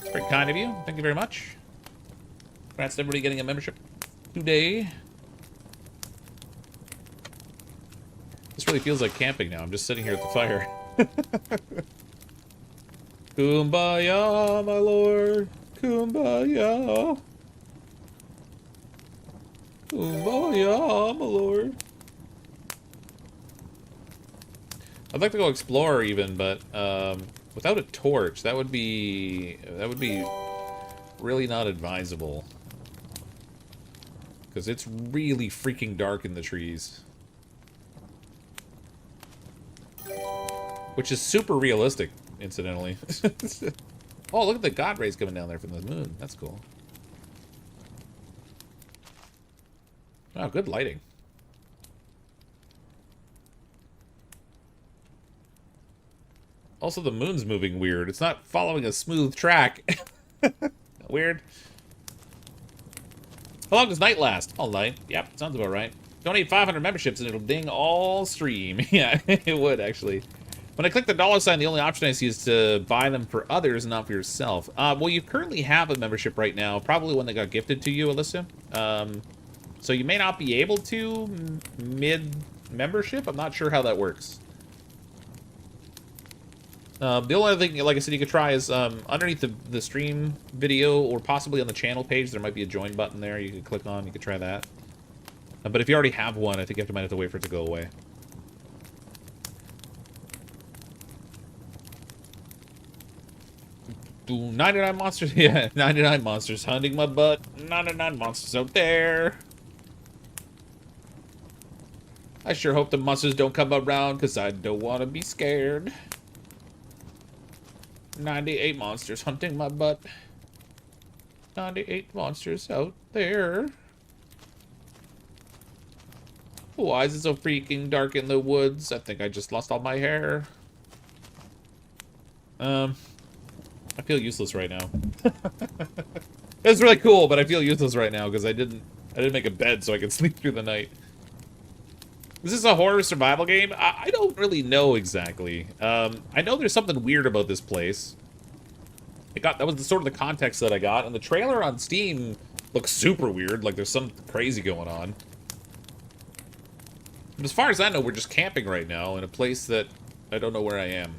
It's very kind of you. Thank you very much. Congrats to everybody getting a membership today. This really feels like camping now. I'm just sitting here at the fire. Kumbaya, my lord. Kumbaya. Kumbaya, my lord. I'd like to go explore even, but without a torch, that would be really not advisable. Because it's really freaking dark in the trees. Which is super realistic, incidentally. Oh, look at the god rays coming down there from the moon. That's cool. Wow, good lighting. Also, the moon's moving weird. It's not following a smooth track. Weird. How long does night last? All night. Yep, sounds about right. Donate 500 memberships and it'll ding all stream. Yeah, it would, actually. When I click the $sign, the only option I see is to buy them for others and not for yourself. Well, you currently have a membership right now. Probably one that got gifted to you, Alyssa. So you may not be able to mid-membership. I'm not sure how that works. The only other thing, like I said, you could try is underneath the stream video or possibly on the channel page, there might be a join button there you could click on. You could try that. But if you already have one, I think you might have to wait for it to go away. Ooh, 99 monsters. Yeah, 99 monsters hunting my butt. 99 monsters out there. I sure hope the monsters don't come around because I don't want to be scared. 98 monsters hunting my butt. 98 monsters out there. Why is it so freaking dark in the woods? I think I just lost all my hair. I feel useless right now. It's really cool, but I feel useless right now because I didn't make a bed so I could sleep through the night. Is this a horror survival game? I don't really know exactly. I know there's something weird about this place. That was sort of the context that I got, and the trailer on Steam looks super weird, like there's something crazy going on. But as far as I know, we're just camping right now in a place that I don't know where I am.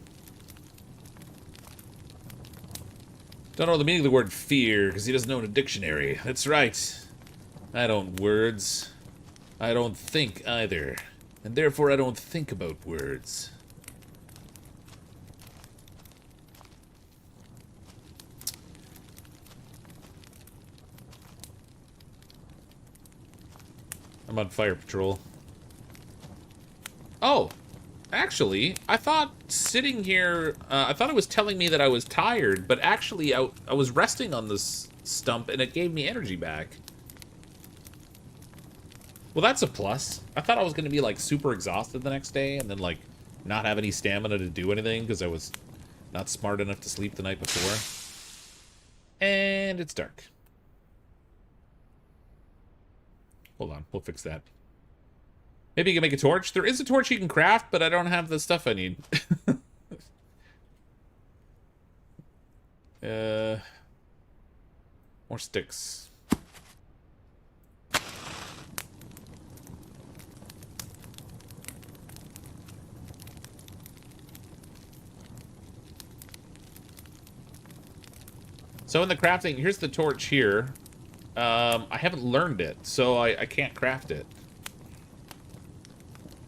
Don't know the meaning of the word fear, because he doesn't know in a dictionary. That's right. I don't words. I don't think either. And therefore I don't think about words. I'm on fire patrol. Oh, actually, I thought sitting here, I thought it was telling me that I was tired, but actually I was resting on this stump and it gave me energy back. Well, that's a plus. I thought I was going to be, like, super exhausted the next day and then, like, not have any stamina to do anything because I was not smart enough to sleep the night before. And it's dark. Hold on, we'll fix that. Maybe you can make a torch. There is a torch you can craft, but I don't have the stuff I need. More sticks. So in the crafting, here's the torch here. I haven't learned it, so I can't craft it.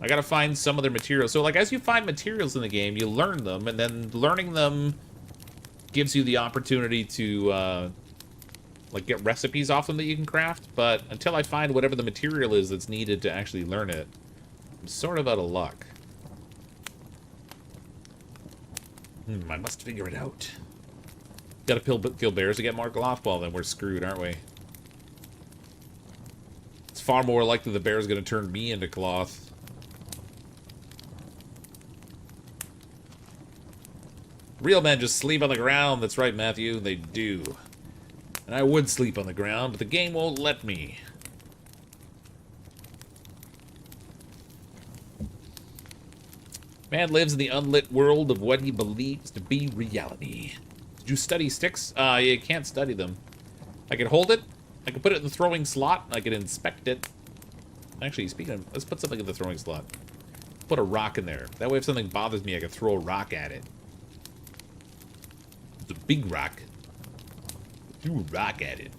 I gotta find some other materials. So, like, as you find materials in the game, you learn them, and then learning them gives you the opportunity to, like, get recipes off them that you can craft. But until I find whatever the material is that's needed to actually learn it, I'm sort of out of luck. I must figure it out. Gotta kill bears to get more cloth? Well, then we're screwed, aren't we? It's far more likely the bear's gonna turn me into cloth. Real men just sleep on the ground. That's right, Matthew. They do. And I would sleep on the ground, but the game won't let me. Man lives in the unlit world of what he believes to be reality. Did you study sticks? You can't study them. I can hold it. I can put it in the throwing slot. I can inspect it. Actually, speaking of, let's put something in the throwing slot. Put a rock in there. That way if something bothers me, I can throw a rock at it. It's a big rock. Threw a rock at it.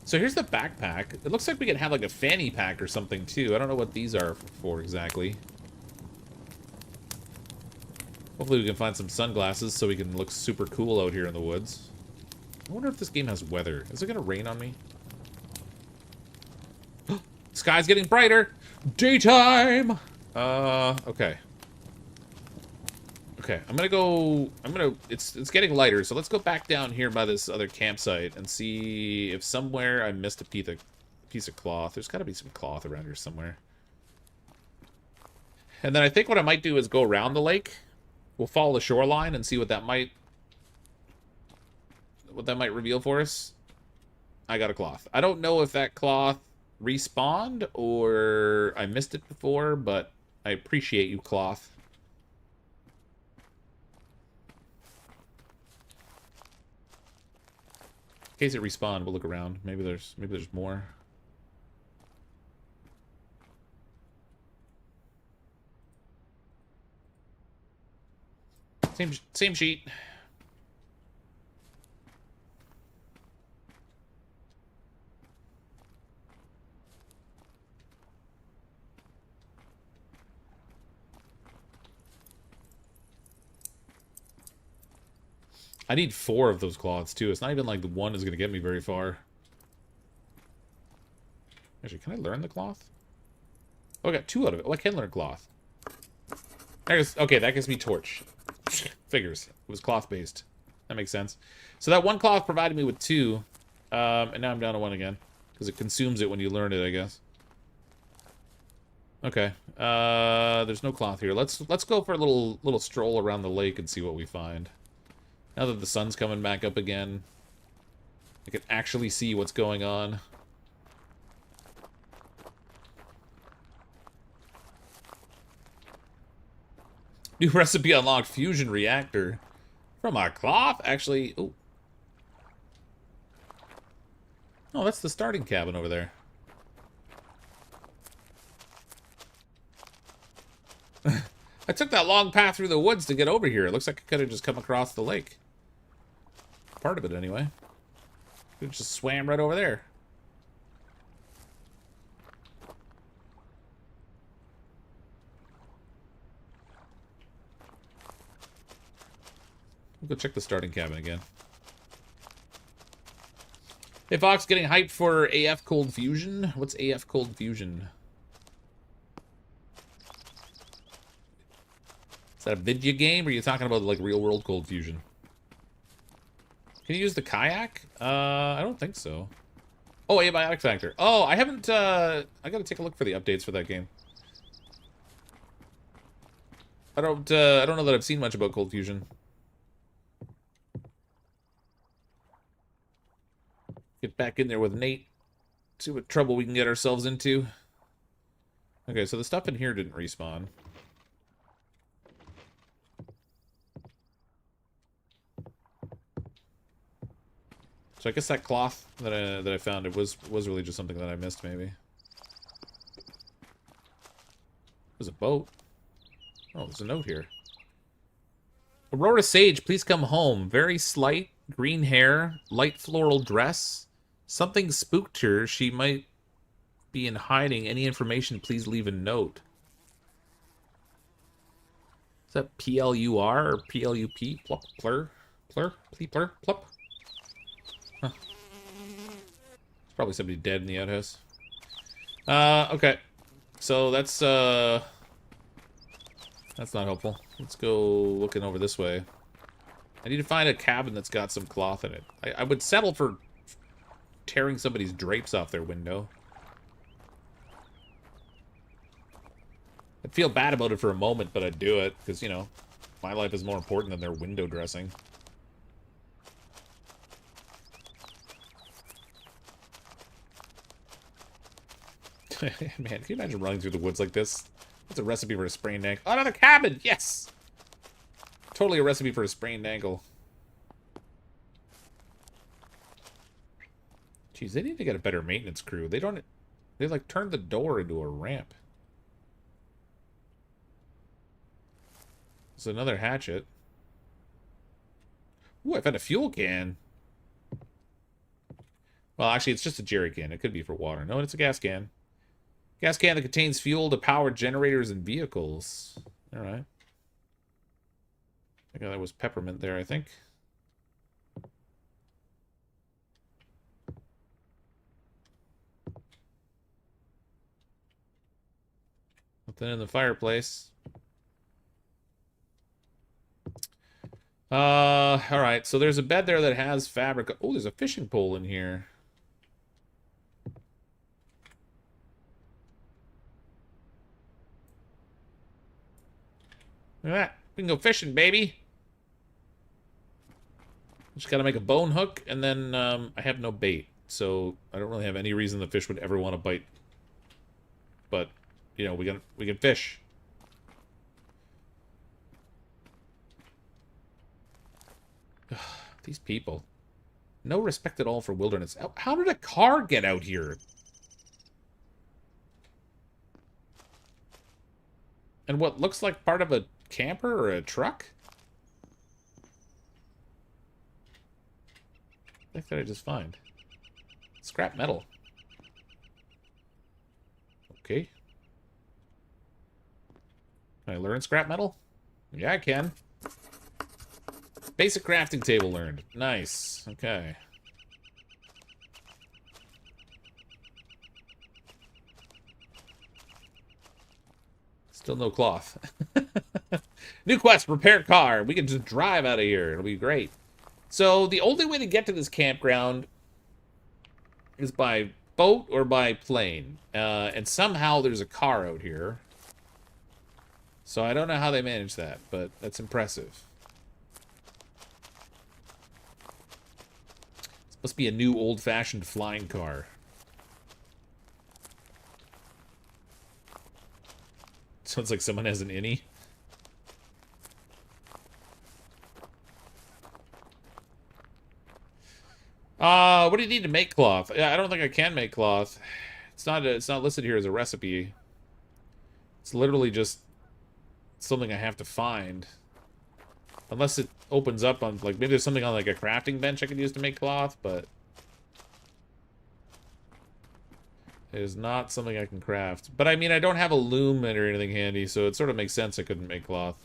So here's the backpack. It looks like we can have like a fanny pack or something too. I don't know what these are for exactly. Hopefully we can find some sunglasses so we can look super cool out here in the woods. I wonder if this game has weather. Is it gonna rain on me? Sky's getting brighter! Daytime! Okay. Okay, it's getting lighter, so let's go back down here by this other campsite and see if somewhere I missed a piece of cloth. There's gotta be some cloth around here somewhere. And then I think what I might do is go around the lake We'll follow the shoreline and see what that might reveal for us. I got a cloth. I don't know if that cloth respawned or I missed it before, but I appreciate you, cloth. In case it respawned, we'll look around. Maybe there's more. Same sheet. I need 4 of those cloths, too. It's not even like the one is going to get me very far. Actually, can I learn the cloth? Oh, I got 2 out of it. Oh, I can learn cloth. Okay, that gives me torch. Figures. It was cloth-based. That makes sense. So that one cloth provided me with 2. And now I'm down to 1 again. Because it consumes it when you learn it, I guess. Okay. There's no cloth here. Let's go for a little stroll around the lake and see what we find. Now that the sun's coming back up again, I can actually see what's going on. New recipe unlocked, fusion reactor. From a cloth? Actually, oh. Oh, that's the starting cabin over there. I took that long path through the woods to get over here. It looks like I could have just come across the lake. Part of it, anyway. Could have just swam right over there. We'll go check the starting cabin again. Hey, Fox, getting hyped for AF Cold Fusion? What's AF Cold Fusion? Is that a video game, or are you talking about, like, real-world Cold Fusion? Can you use the kayak? I don't think so. Oh, abiotic factor. Oh, I haven't, I gotta take a look for the updates for that game. I don't know that I've seen much about Cold Fusion. Get back in there with Nate. See what trouble we can get ourselves into. Okay, so the stuff in here didn't respawn. So I guess that cloth that I found, it was really just something that I missed, maybe. There's a boat. Oh, there's a note here. Aurora Sage, please come home. Very slight, green hair, light floral dress. Something spooked her. She might be in hiding. Any information, please leave a note. Is that P-L-U-R or P-L-U-P? Plup, plur? Plur? Plur? Plup? Huh. There's probably somebody dead in the outhouse. Okay. So that's not helpful. Let's go looking over this way. I need to find a cabin that's got some cloth in it. I would settle for tearing somebody's drapes off their window. I'd feel bad about it for a moment, but I'd do it, because, you know, my life is more important than their window dressing. Man, can you imagine running through the woods like this? That's a recipe for a sprained ankle. Oh, another cabin! Yes! Totally a recipe for a sprained ankle. Jeez, they need to get a better maintenance crew. They like turned the door into a ramp. There's another hatchet. Ooh, I found a fuel can. Well, actually, it's just a jerry can. It could be for water. No, it's a gas can. Gas can that contains fuel to power generators and vehicles. All right. I think that was peppermint there, I think. Nothing in the fireplace. Alright, so there's a bed there that has fabric. Oh, there's a fishing pole in here. Look at that. We can go fishing, baby. Just gotta make a bone hook, and then I have no bait, so I don't really have any reason the fish would ever want to bite. But, you know, we can fish. These people. No respect at all for wilderness. How did a car get out here? And what looks like part of a camper or a truck? What did I just find? Scrap metal. Okay. Can I learn scrap metal? Yeah, I can. Basic crafting table learned. Nice. Okay. Still no cloth. New quest, repair car. We can just drive out of here. It'll be great. So the only way to get to this campground is by boat or by plane. And somehow there's a car out here. So I don't know how they manage that, but that's impressive. This must be a new old-fashioned flying car. Sounds like someone has an innie. What do you need to make cloth? I don't think I can make cloth. It's not listed here as a recipe. It's literally just something I have to find. Unless it opens up on, like, maybe there's something on, like, a crafting bench I could use to make cloth, but it is not something I can craft. But, I mean, I don't have a loom or anything handy, so it sort of makes sense I couldn't make cloth.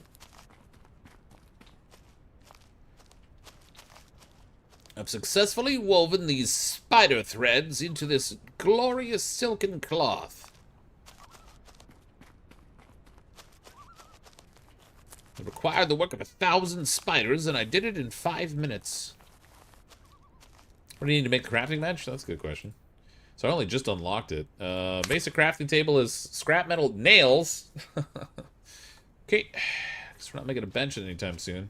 I've successfully woven these spider threads into this glorious silken cloth. It required the work of 1,000 spiders, and I did it in 5 minutes. What do you need to make a crafting bench? That's a good question. So I only just unlocked it. Basic crafting table is scrap metal nails. Okay. Guess we're not making a bench anytime soon.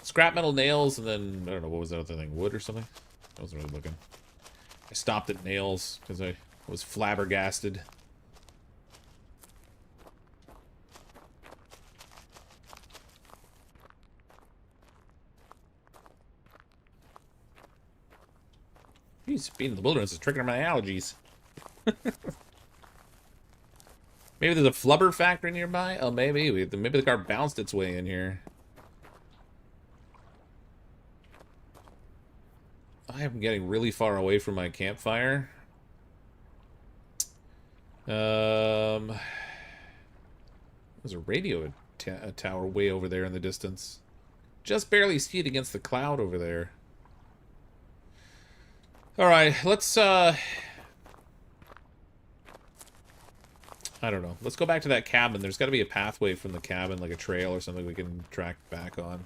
Scrap metal nails, and then, I don't know, what was that other thing? Wood or something? I wasn't really looking. I stopped at nails because I was flabbergasted. Jeez, being in the wilderness is triggering my allergies. Maybe there's a flubber factory nearby? Oh, maybe. Maybe the car bounced its way in here. I am getting really far away from my campfire. There's a radio tower way over there in the distance. Just barely see it against the cloud over there. Alright, let's, I don't know. Let's go back to that cabin. There's got to be a pathway from the cabin, like a trail or something we can track back on.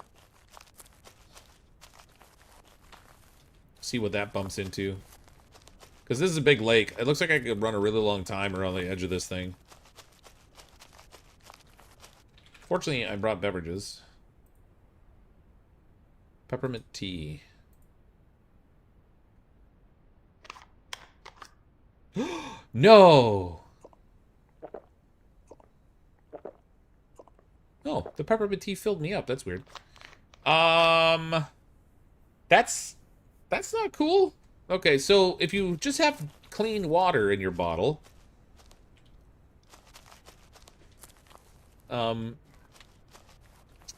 See what that bumps into. Because this is a big lake. It looks like I could run a really long time around the edge of this thing. Fortunately, I brought beverages. Peppermint tea. No! Oh, the peppermint tea filled me up. That's weird. That's not cool. Okay, so if you just have clean water in your bottle,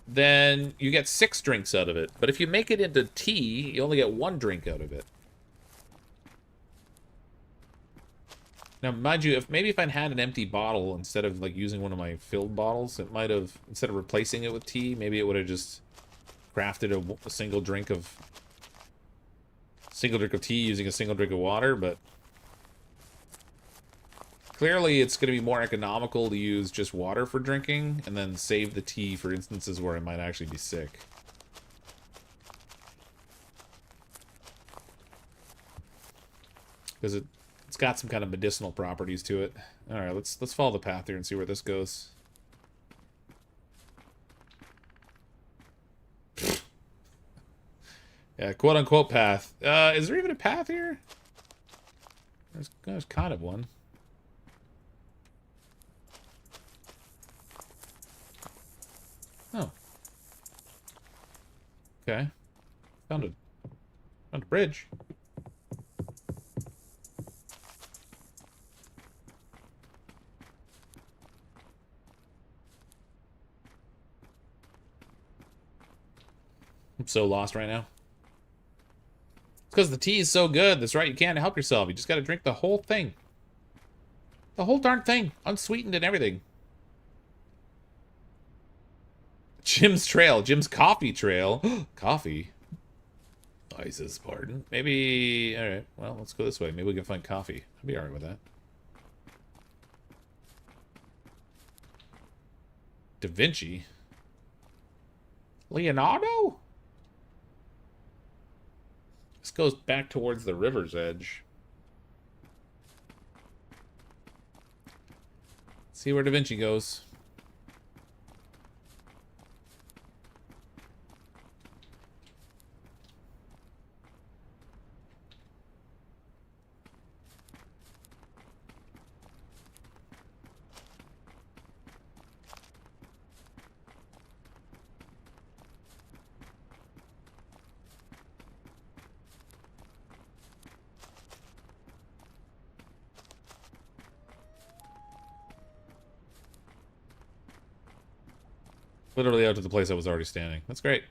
then you get 6 drinks out of it. But if you make it into tea, you only get 1 drink out of it. Now, mind you, if I had an empty bottle instead of, like, using one of my filled bottles, it might have, instead of replacing it with tea, maybe it would have just crafted a single drink of tea using a single drink of water, but clearly it's going to be more economical to use just water for drinking and then save the tea for instances where I might actually be sick. Because it's got some kind of medicinal properties to it. Alright, let's follow the path here and see where this goes. Yeah, quote-unquote path. Is there even a path here? There's kind of one. Oh. Okay. Found a bridge. I'm so lost right now. It's because the tea is so good. That's right, you can't help yourself. You just gotta drink the whole thing. The whole darn thing. Unsweetened and everything. Jim's trail. Jim's coffee trail. Coffee? Isis, pardon. Maybe... Alright, well, let's go this way. Maybe we can find coffee. I'll be alright with that. Da Vinci? Leonardo? This goes back towards the river's edge. See where Da Vinci goes. Literally out to the place I was already standing. That's great.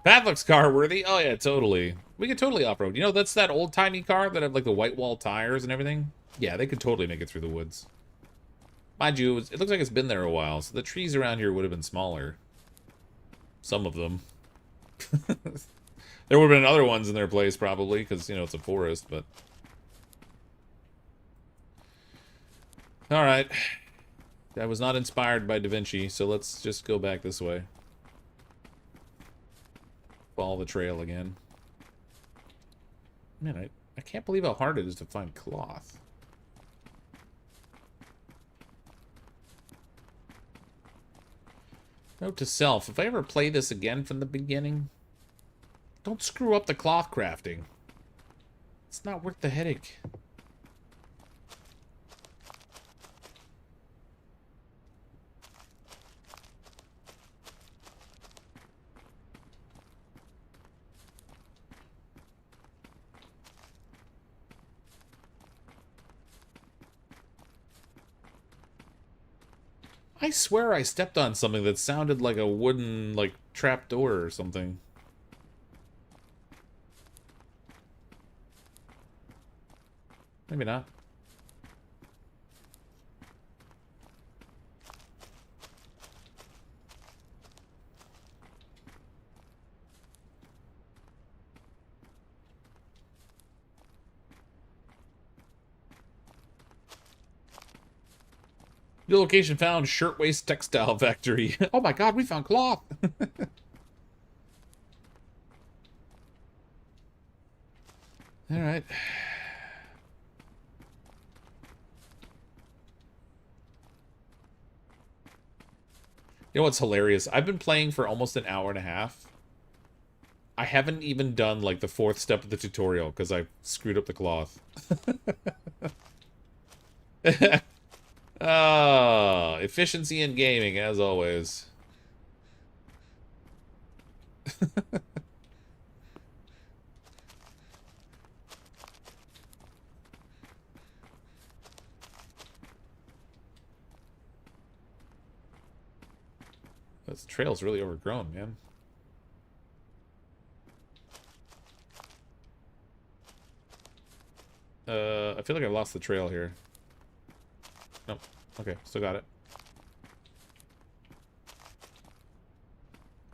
That looks car worthy. Oh yeah, totally. We could totally off-road. You know, that's that old-timey car that had like the white wall tires and everything. Yeah, they could totally make it through the woods. Mind you, it looks like it's been there a while, so the trees around here would have been smaller. Some of them. There would have been other ones in their place, probably, because, you know, it's a forest, but... Alright. I was not inspired by Da Vinci, so let's just go back this way. Follow the trail again. Man, I can't believe how hard it is to find cloth. Note to self, if I ever play this again from the beginning, don't screw up the cloth crafting. It's not worth the headache. I swear I stepped on something that sounded like a wooden, like, trapdoor or something. Maybe not. New location found, Shirtwaist Textile Factory. Oh my god, we found cloth! Alright. You know what's hilarious? I've been playing for almost an hour and a half. I haven't even done, like, the 4th step of the tutorial, because I screwed up the cloth. Oh, efficiency in gaming, as always. This trail's really overgrown, man. I feel like I lost the trail here. Nope. Okay, still got it.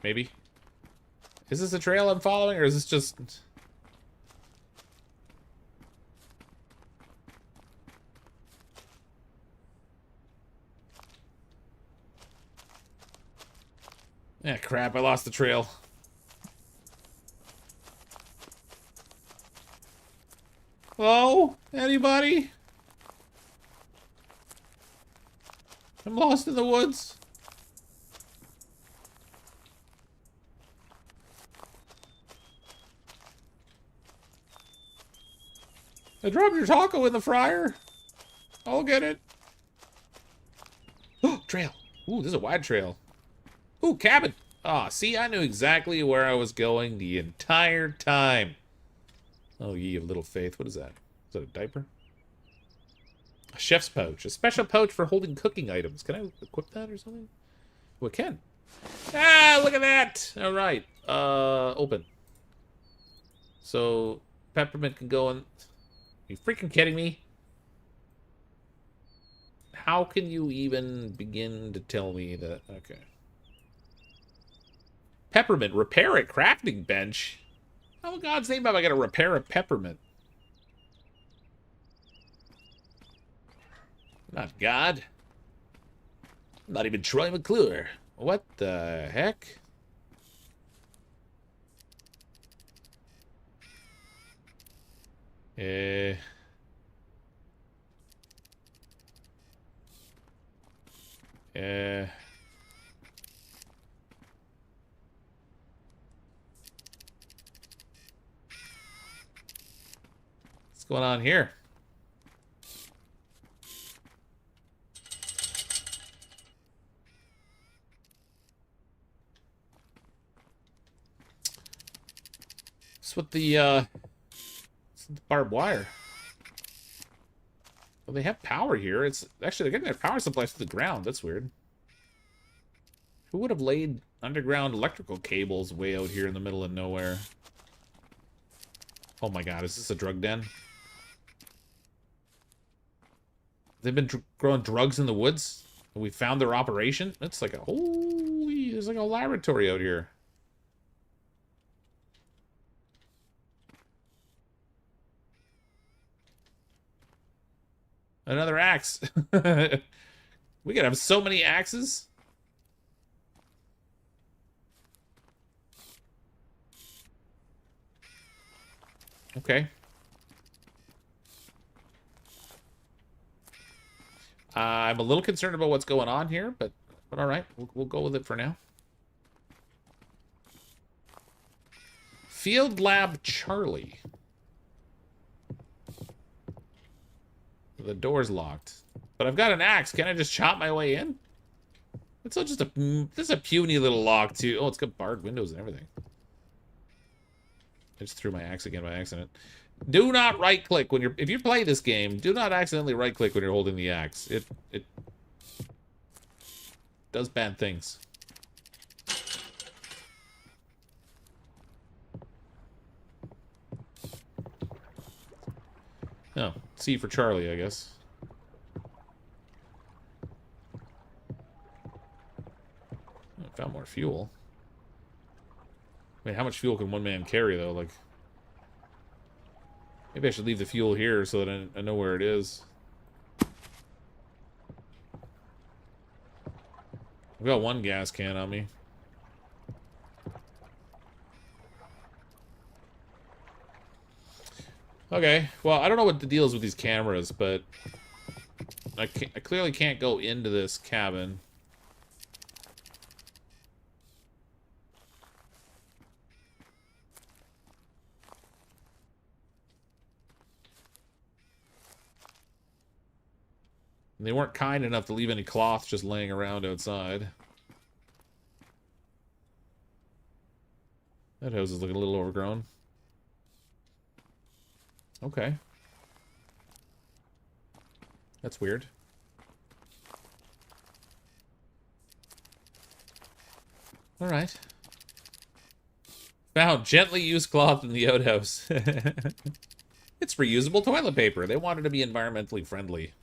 Maybe. Is this a trail I'm following, or is this just... Yeah, crap, I lost the trail. Hello? Anybody? I'm lost in the woods. I dropped your taco in the fryer. I'll get it. Oh, trail. Ooh, this is a wide trail. Ooh, cabin. Ah, see, I knew exactly where I was going the entire time. Oh, ye of little faith. What is that? Is that a diaper? A chef's pouch. A special pouch for holding cooking items. Can I equip that or something? Oh, it can. Ah, look at that. All right. Open. So, peppermint can go in. Are you freaking kidding me? How can you even begin to tell me that? Okay. Peppermint. Repair a crafting bench. How in God's name am I going to repair a peppermint? Not God. Not even Troy McClure. What the heck? What's going on here? What's with the barbed wire? Well, they have power here. It's actually, they're getting their power supplies to the ground. That's weird. Who would have laid underground electrical cables way out here in the middle of nowhere? Oh my god, is this a drug den? They've been growing drugs in the woods, and we found their operation? It's like a holy, there's like a laboratory out here. Another axe. We could have so many axes. Okay. I'm a little concerned about what's going on here, but all right, we'll go with it for now. Field Lab Charlie. The door's locked, but I've got an axe. Can I just chop my way in? It's just a this is a puny little lock too. Oh, it's got barred windows and everything. I just threw my axe again by accident. Do not right click when you're if you play this game. Do not accidentally right click when you're holding the axe. It does bad things. Oh, C for Charlie, I guess. I found more fuel. Wait, how much fuel can one man carry, though? Like, maybe I should leave the fuel here so that I know where it is. I've got one gas can on me. Okay, well, I don't know what the deal is with these cameras, but I clearly can't go into this cabin. And they weren't kind enough to leave any cloth just laying around outside. That house is looking a little overgrown. Okay. That's weird. Alright. Found gently used cloth in the outhouse. It's reusable toilet paper. They wanted to be environmentally friendly.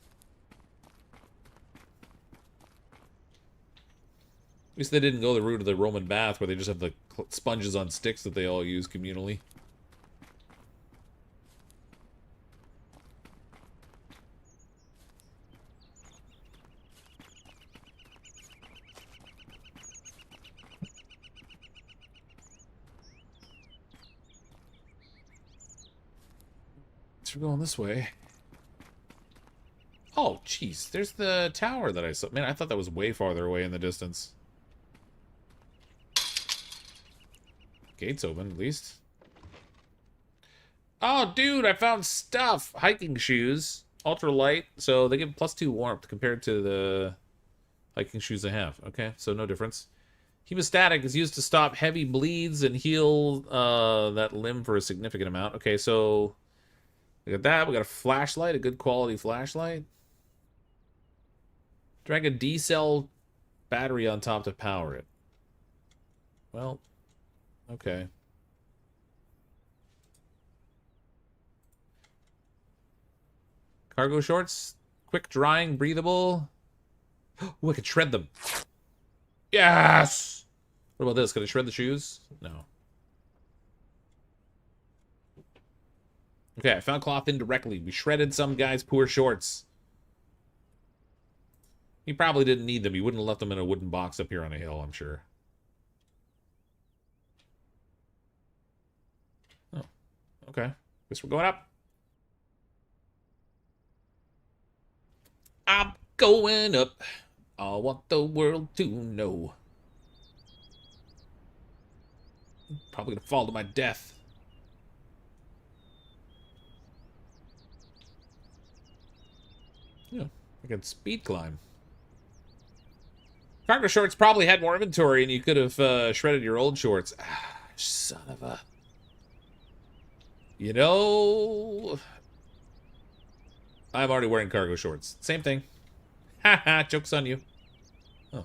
At least they didn't go the route of the Roman bath where they just have the sponges on sticks that they all use communally. We're going this way. Oh, jeez. There's the tower that I saw. Man, I thought that was way farther away in the distance. Gate's open, at least. Oh, dude, I found stuff. Hiking shoes. Ultra light. So they give +2 warmth compared to the hiking shoes I have. Okay, so no difference. Hemostatic is used to stop heavy bleeds and heal that limb for a significant amount. Okay, so we got that. We got a flashlight, a good quality flashlight. Drag a D-cell battery on top to power it. Well, okay. Cargo shorts, quick drying, breathable. Ooh, I could shred them. Yes! What about this? Can I shred the shoes? No. Okay, I found cloth indirectly. We shredded some guy's poor shorts. He probably didn't need them. He wouldn't have left them in a wooden box up here on a hill, I'm sure. Oh, okay. Guess we're going up. I'm going up. I want the world to know. Probably gonna fall to my death. Yeah, I can speed climb. Cargo shorts probably had more inventory and you could have shredded your old shorts. Ah, son of a... You know... I'm already wearing cargo shorts. Same thing. Haha, joke's on you. Oh.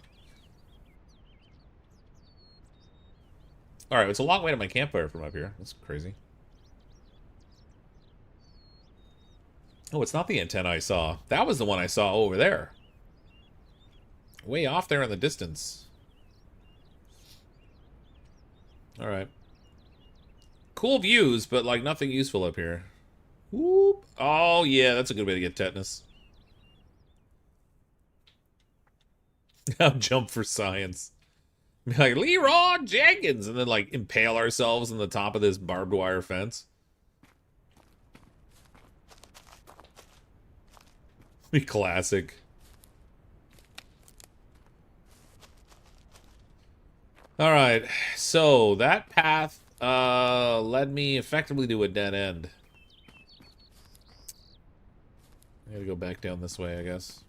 Alright, it's a long way to my campfire from up here. That's crazy. Oh, it's not the antenna I saw. That was the one I saw over there. Way off there in the distance. Alright. Cool views, but like nothing useful up here. Whoop. Oh, yeah, that's a good way to get tetanus. Jump for science. Like, Leroy Jenkins! And then, like, impale ourselves on the top of this barbed wire fence. The classic. Alright, so that path led me effectively to a dead end. I gotta go back down this way, I guess.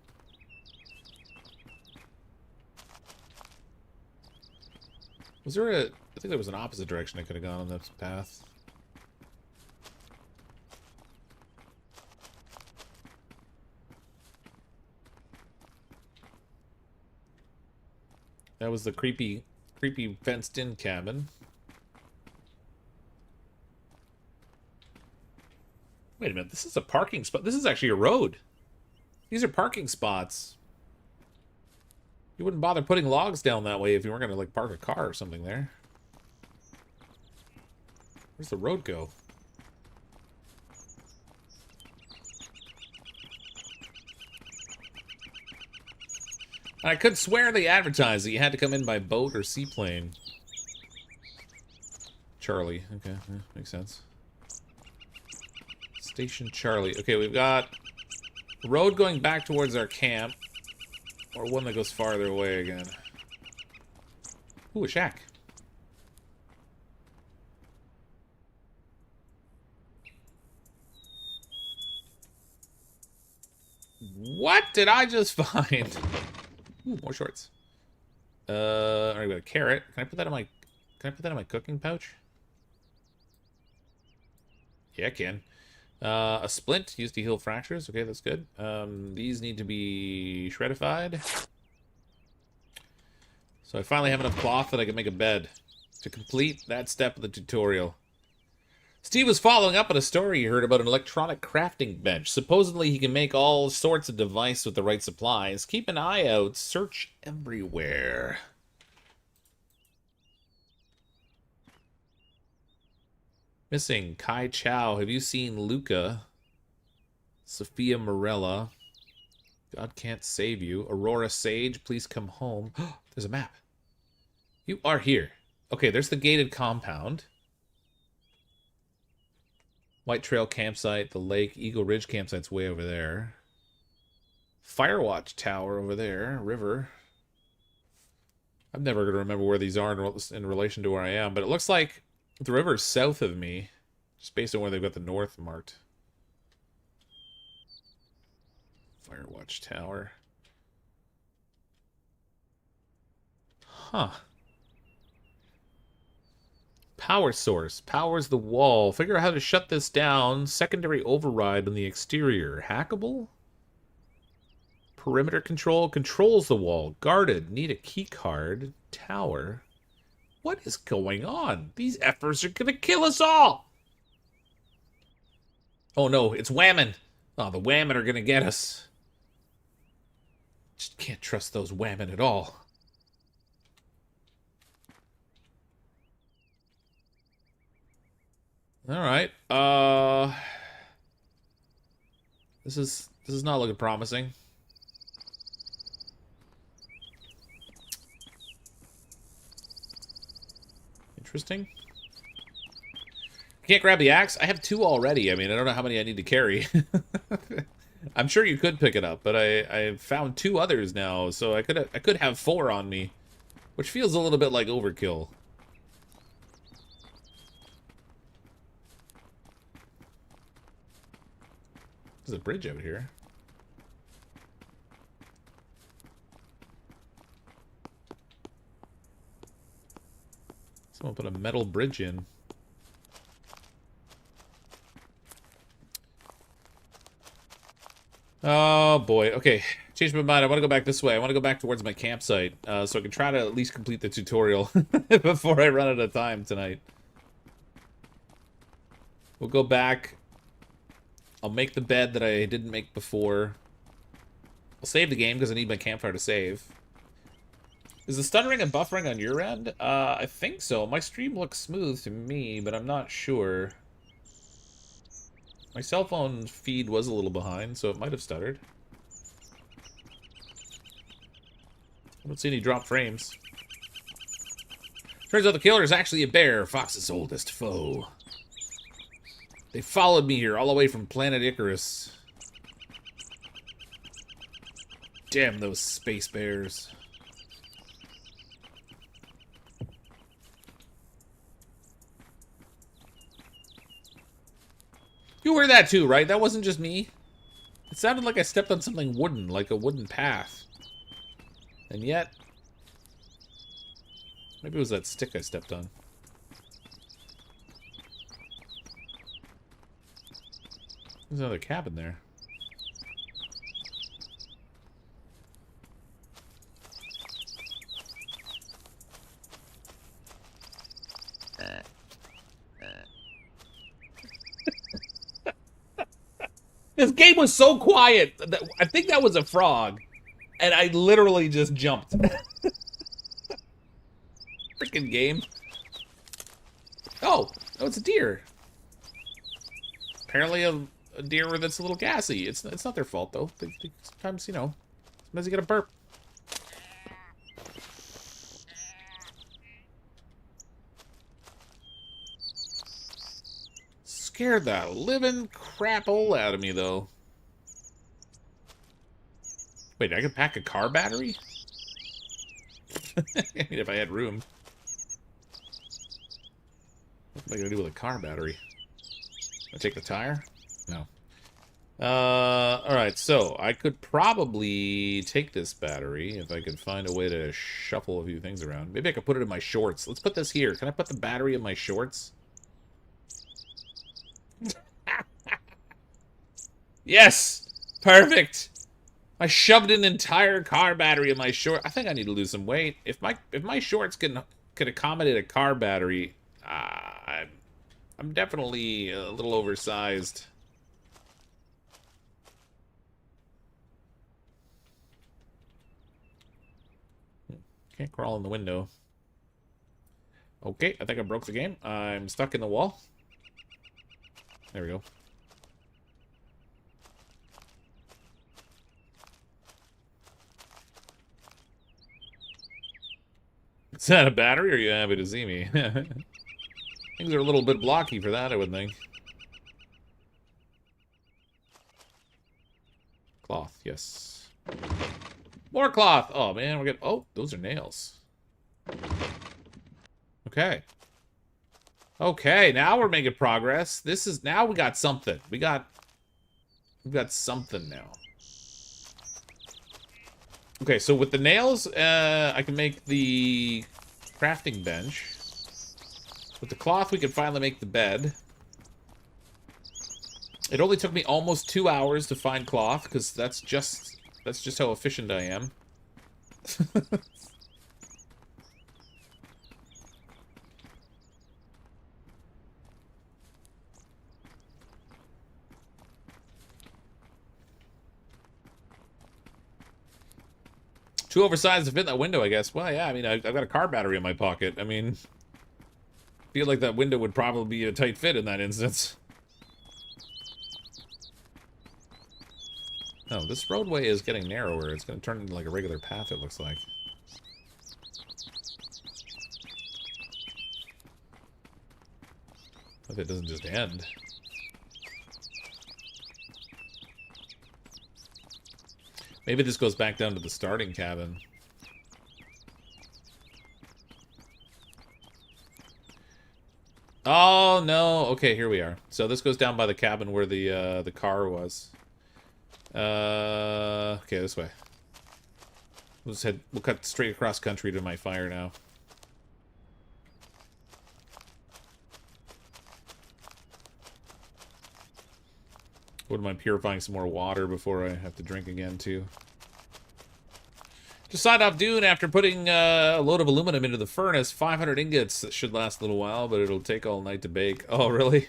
Was there a... I think there was an opposite direction I could have gone on this path. That was the creepy fenced-in cabin. Wait a minute, this is a parking spot. This is actually a road. These are parking spots. You wouldn't bother putting logs down that way if you weren't going to, like, park a car or something there. Where's the road go? I could swear they advertised that you had to come in by boat or seaplane. Charlie. Okay, yeah, makes sense. Station Charlie. Okay, we've got a road going back towards our camp. Or one that goes farther away again. Ooh, a shack. What did I just find? Ooh, more shorts. Alright, we got a carrot. Can I put that in my cooking pouch? Yeah, I can. A splint used to heal fractures. Okay, that's good. These need to be shreddified. So I finally have enough cloth that I can make a bed to complete that step of the tutorial. Steve was following up on a story he heard about an electronic crafting bench. Supposedly he can make all sorts of devices with the right supplies. Keep an eye out. Search everywhere. Missing Kai Chow. Have you seen Luca? Sophia Morella. God can't save you. Aurora Sage, please come home. There's a map. You are here. Okay, there's the gated compound. White Trail campsite, the lake. Eagle Ridge campsite's way over there. Firewatch Tower over there. River. I'm never going to remember where these are in relation to where I am, but it looks like the river's south of me. Just based on where they've got the north marked. Firewatch Tower. Huh. Power source. Powers the wall. Figure out how to shut this down. Secondary override on the exterior. Hackable? Perimeter control. Controls the wall. Guarded. Need a key card. Tower. What is going on? These effers are gonna kill us all! Oh no, it's whammon. Oh, the whammon are gonna get us. Just can't trust those whammon at all. Alright, This is not looking promising. Interesting. Can't grab the axe? I have 2 already. I mean, I don't know how many I need to carry. I'm sure you could pick it up, but I found 2 others now, so I could have 4 on me, which feels a little bit like overkill. There's a bridge out here. Someone put a metal bridge in. Oh boy. Okay. Changed my mind. I want to go back this way. I want to go back towards my campsite, so I can try to at least complete the tutorial before I run out of time tonight. We'll go back. I'll make the bed that I didn't make before. I'll save the game because I need my campfire to save. Is the stuttering and buffering on your end? I think so. My stream looks smooth to me, but I'm not sure. My cell phone feed was a little behind, so it might have stuttered. I don't see any drop frames. Turns out the killer is actually a bear, Fox's oldest foe. They followed me here all the way from planet Icarus. Damn those space bears. You heard that too, right? That wasn't just me. It sounded like I stepped on something wooden, like a wooden path. And yet... maybe it was that stick I stepped on. There's another cabin there. This game was so quiet. I think that was a frog. And I literally just jumped. Freaking game. Oh, it's a deer. Apparently a deer that's a little gassy. It's not their fault, though. Sometimes, you know, sometimes you get a burp. Scared the living crap-hole out of me, though. Wait, I could pack a car battery? I mean, if I had room. What am I gonna do with a car battery? I take the tire? No. Alright, so I could probably take this battery if I could find a way to shuffle a few things around. Maybe I could put it in my shorts. Let's put this here. Can I put the battery in my shorts? Yes! Perfect! I shoved an entire car battery in my short. I think I need to lose some weight. If my shorts can accommodate a car battery, I'm definitely a little oversized. Can't crawl in the window. Okay, I think I broke the game. I'm stuck in the wall. There we go. Is that a battery, or are you happy to see me? Things are a little bit blocky for that, I would think. Cloth, yes. More cloth! Oh, man, we're getting... oh, those are nails. Okay. Okay, now we're making progress. This is now we got something. We've got something now. Okay, so with the nails, I can make the crafting bench. With the cloth, we can finally make the bed. It only took me almost 2 hours to find cloth, because that's just how efficient I am. 2 oversized to fit in that window, I guess. Well, yeah, I mean, I've got a car battery in my pocket. I mean, I feel like that window would probably be a tight fit in that instance. Oh, this roadway is getting narrower. It's going to turn into like a regular path, it looks like. If it doesn't just end. Maybe this goes back down to the starting cabin. Oh, no. Okay, here we are. So this goes down by the cabin where the car was. Okay, this way. We'll cut straight across country to my fire now. Wouldn't mind purifying some more water before I have to drink again, too. Just signed off Dune after putting a load of aluminum into the furnace. 500 ingots. That should last a little while, but it'll take all night to bake. Oh, really?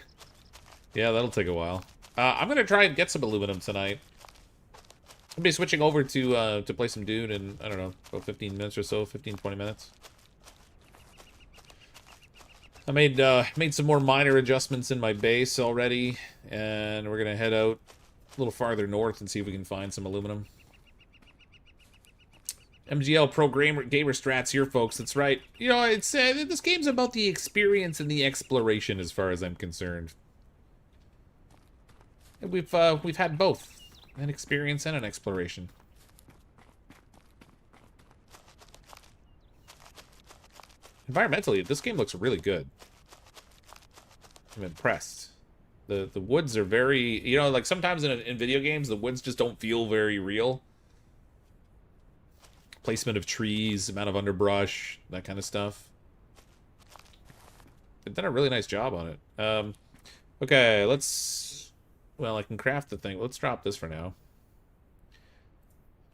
Yeah, that'll take a while. I'm going to try and get some aluminum tonight. I'll be switching over to play some Dune in, I don't know, about 15 minutes or so. 15, 20 minutes. I made some more minor adjustments in my base already, and we're gonna head out a little farther north and see if we can find some aluminum. MGL Pro Gamer Strats here, folks. That's right. You know, it's this game's about the experience and the exploration, as far as I'm concerned. And we've had both, an experience and an exploration. Environmentally, this game looks really good. I'm impressed. The woods are very, you know, like sometimes in video games, the woods just don't feel very real. Placement of trees, amount of underbrush, that kind of stuff. They've done a really nice job on it. Okay, let's... Well, I can craft the thing. Let's drop this for now.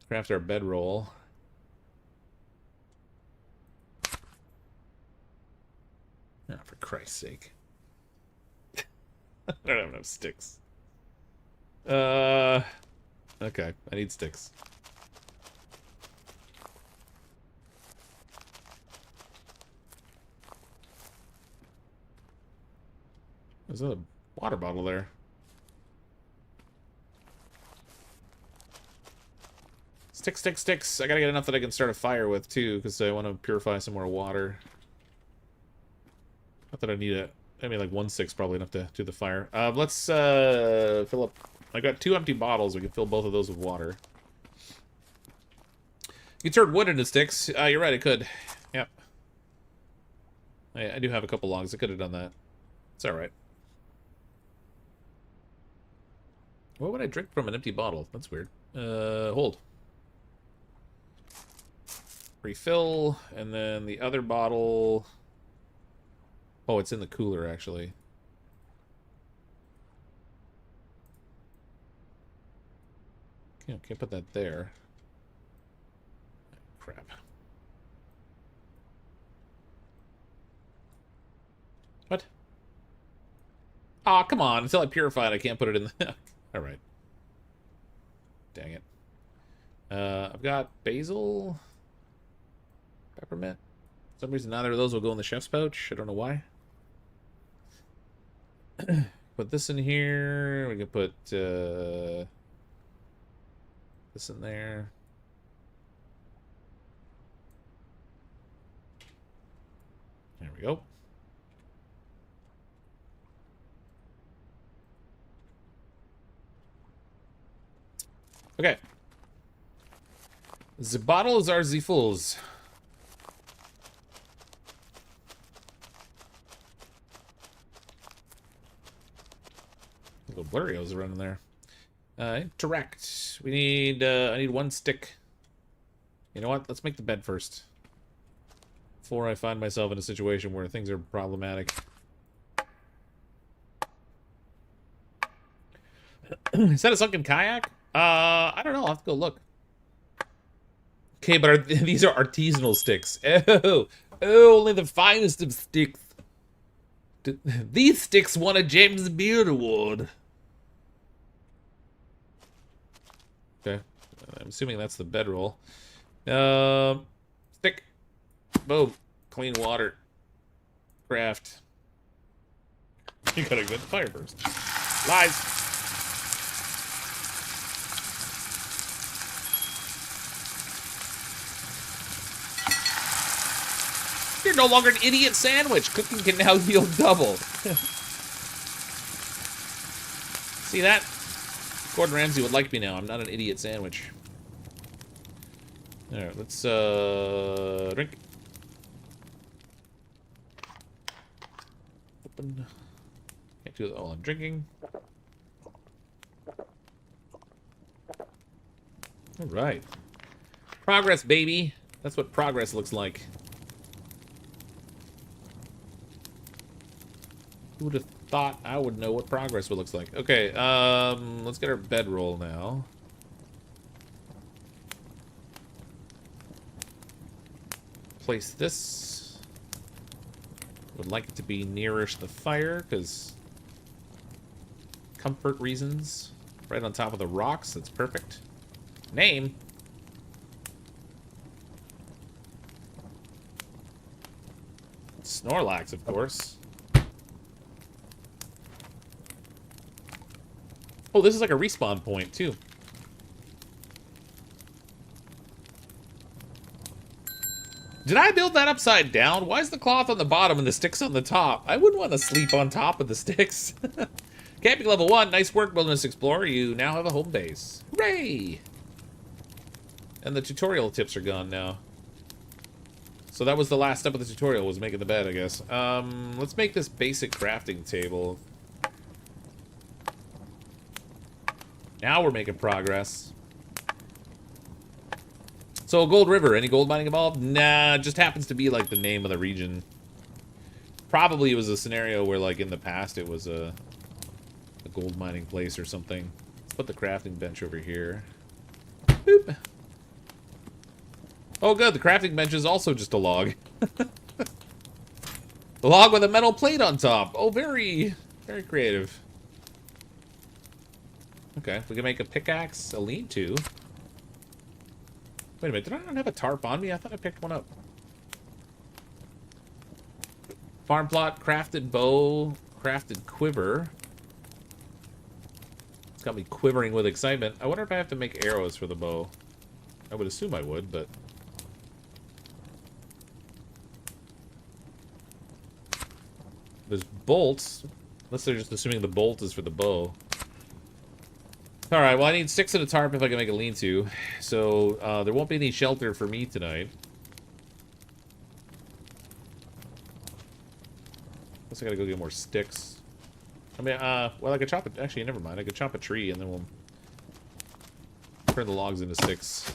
Craft our bedroll. Oh, for Christ's sake. I don't have enough sticks. Okay, I need sticks. There's a water bottle there. Sticks, sticks, sticks. I gotta get enough that I can start a fire with, too, because I want to purify some more water. Not that I need it. I mean, like 1 stick's probably enough to do the fire. Let's fill up. I got 2 empty bottles. We can fill both of those with water. You can turn wood into sticks. You're right, I could. Yep. I do have a couple logs. I could have done that. It's alright. What would I drink from an empty bottle? That's weird. Hold. Refill, and then the other bottle... Oh, it's in the cooler, actually. Can't put that there. Crap. What? Aw, oh, come on. Until I purify it, I can't put it in the... Alright. Dang it. I've got basil... Peppermint. For some reason, neither of those will go in the chef's pouch. I don't know why. Put this in here. We can put this in there. There we go. Okay. The bottles are the fulls. Little blurrios running there. Interact. We need, I need one stick. You know what? Let's make the bed first. Before I find myself in a situation where things are problematic. Is that a sunken kayak? I don't know. I'll have to go look. Okay, but these are artisanal sticks. Oh, only the finest of sticks. These sticks won a James Beard Award. Okay, I'm assuming that's the bedroll. Stick. Boom. Clean water. Craft. You gotta get the fire first. Lies. You're no longer an idiot sandwich. Cooking can now yield double. See that? Gordon Ramsay would like me now. I'm not an idiot sandwich. Alright, let's drink. Open. Can't do that while I'm drinking. Alright. Progress, baby. That's what progress looks like. Who would have thought I would know what progress would look like? Okay, let's get our bedroll now. Place this. Would like it to be nearish the fire, because comfort reasons. Right on top of the rocks, that's perfect. Name? Snorlax, of course. Oh, this is like a respawn point, too. Did I build that upside down? Why is the cloth on the bottom and the sticks on the top? I wouldn't want to sleep on top of the sticks. Camping level 1. Nice work, Wilderness Explorer. You now have a home base. Hooray! And the tutorial tips are gone now. So that was the last step of the tutorial, was making the bed, I guess. Let's make this basic crafting table. Now we're making progress. So, Gold River, any gold mining involved? Nah, it just happens to be, like, the name of the region. Probably it was a scenario where, like, in the past it was a gold mining place or something. Let's put the crafting bench over here. Boop. Oh, good, the crafting bench is also just a log. The log with a metal plate on top. Oh, very, very creative. Okay, we can make a pickaxe, a lean-to. Wait a minute, did I not have a tarp on me? I thought I picked one up. Farm plot, crafted bow, crafted quiver. It's got me quivering with excitement. I wonder if I have to make arrows for the bow. I would assume I would, but... There's bolts. Unless they're just assuming the bolt is for the bow. Alright, well I need 6 of a tarp if I can make a lean-to. So, there won't be any shelter for me tonight. Guess I gotta go get more sticks. I mean, well I could chop it. Actually, never mind. I could chop a tree and then we'll turn the logs into sticks.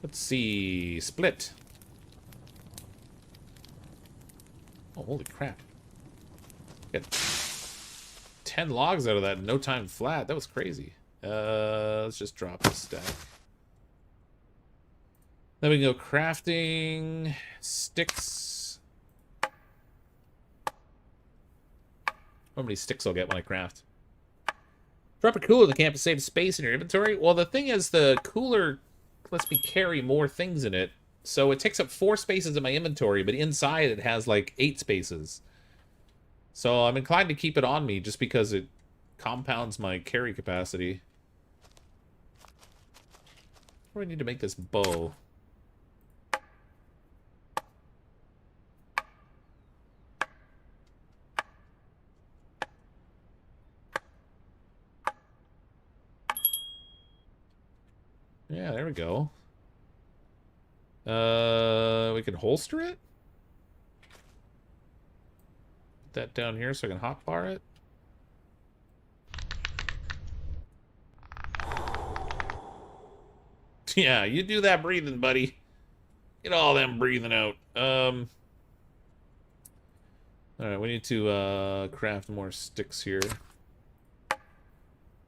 Let's see. Split. Oh, holy crap. Got 10 logs out of that in no time flat. That was crazy. Let's just drop this stack. Then we can go crafting sticks. How many sticks I'll get when I craft? Drop a cooler in the camp to save space in your inventory. Well, the thing is, the cooler lets me carry more things in it. So it takes up 4 spaces in my inventory, but inside it has like 8 spaces. So I'm inclined to keep it on me just because it compounds my carry capacity. Where do I need to make this bow? Yeah, there we go. We can holster it? that down here so I can hotbar it. Yeah, you do that breathing, buddy. Get all them breathing out. Alright, we need to craft more sticks here.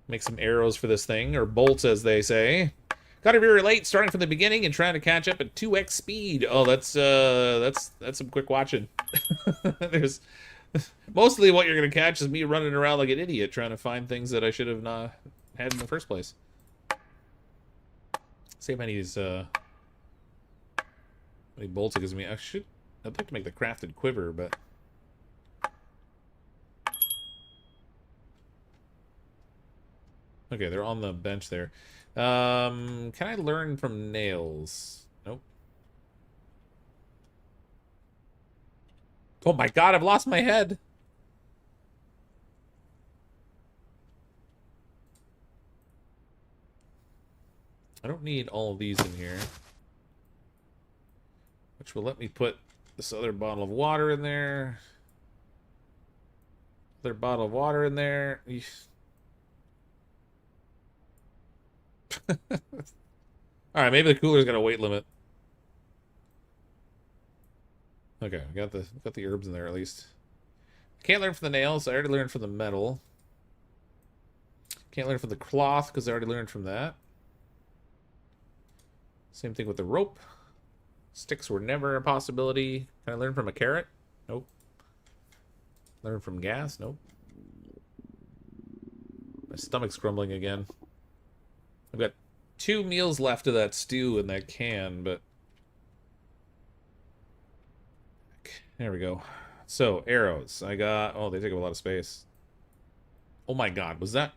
Make some arrows for this thing, or bolts as they say. Gotta be very late, starting from the beginning and trying to catch up at 2x speed. Oh, that's some quick watching. There's mostly what you're gonna catch is me running around like an idiot trying to find things that I should have not had in the first place. See how many bolts it gives me. I'd like to make the crafted quiver, but okay, they're on the bench there. Can I learn from nails? Nope. Oh my god, I've lost my head. I don't need all of these in here. Which will let me put this other bottle of water in there. Other bottle of water in there. Alright, maybe the cooler's got a weight limit. Okay, we got the herbs in there at least. Can't learn from the nails, I already learned from the metal. Can't learn from the cloth, because I already learned from that. Same thing with the rope. Sticks were never a possibility. Can I learn from a carrot? Nope. Learn from gas? Nope. My stomach's grumbling again. I've got 2 meals left of that stew in that can, but... There we go. So, arrows. I got... Oh, they take up a lot of space. Oh my god, was that...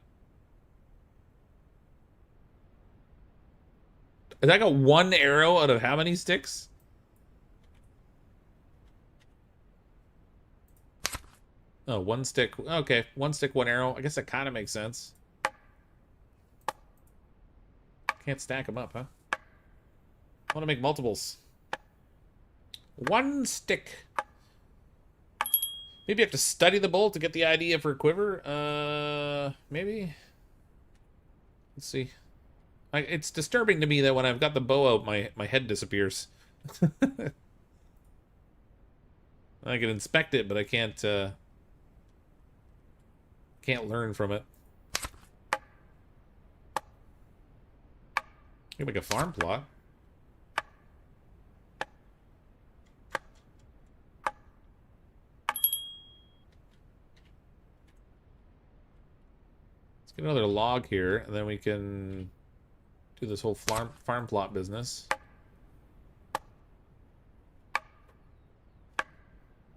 I got 1 arrow out of how many sticks? Oh, 1 stick. Okay, 1 stick, 1 arrow. I guess that kind of makes sense. Can't stack them up, huh? I want to make multiples. 1 stick. Maybe you have to study the bolt to get the idea for a quiver. Maybe. Let's see. It's disturbing to me that when I've got the bow out, my head disappears. I can inspect it, but I can't learn from it. You can make a farm plot. Let's get another log here, and then we can do this whole farm plot business.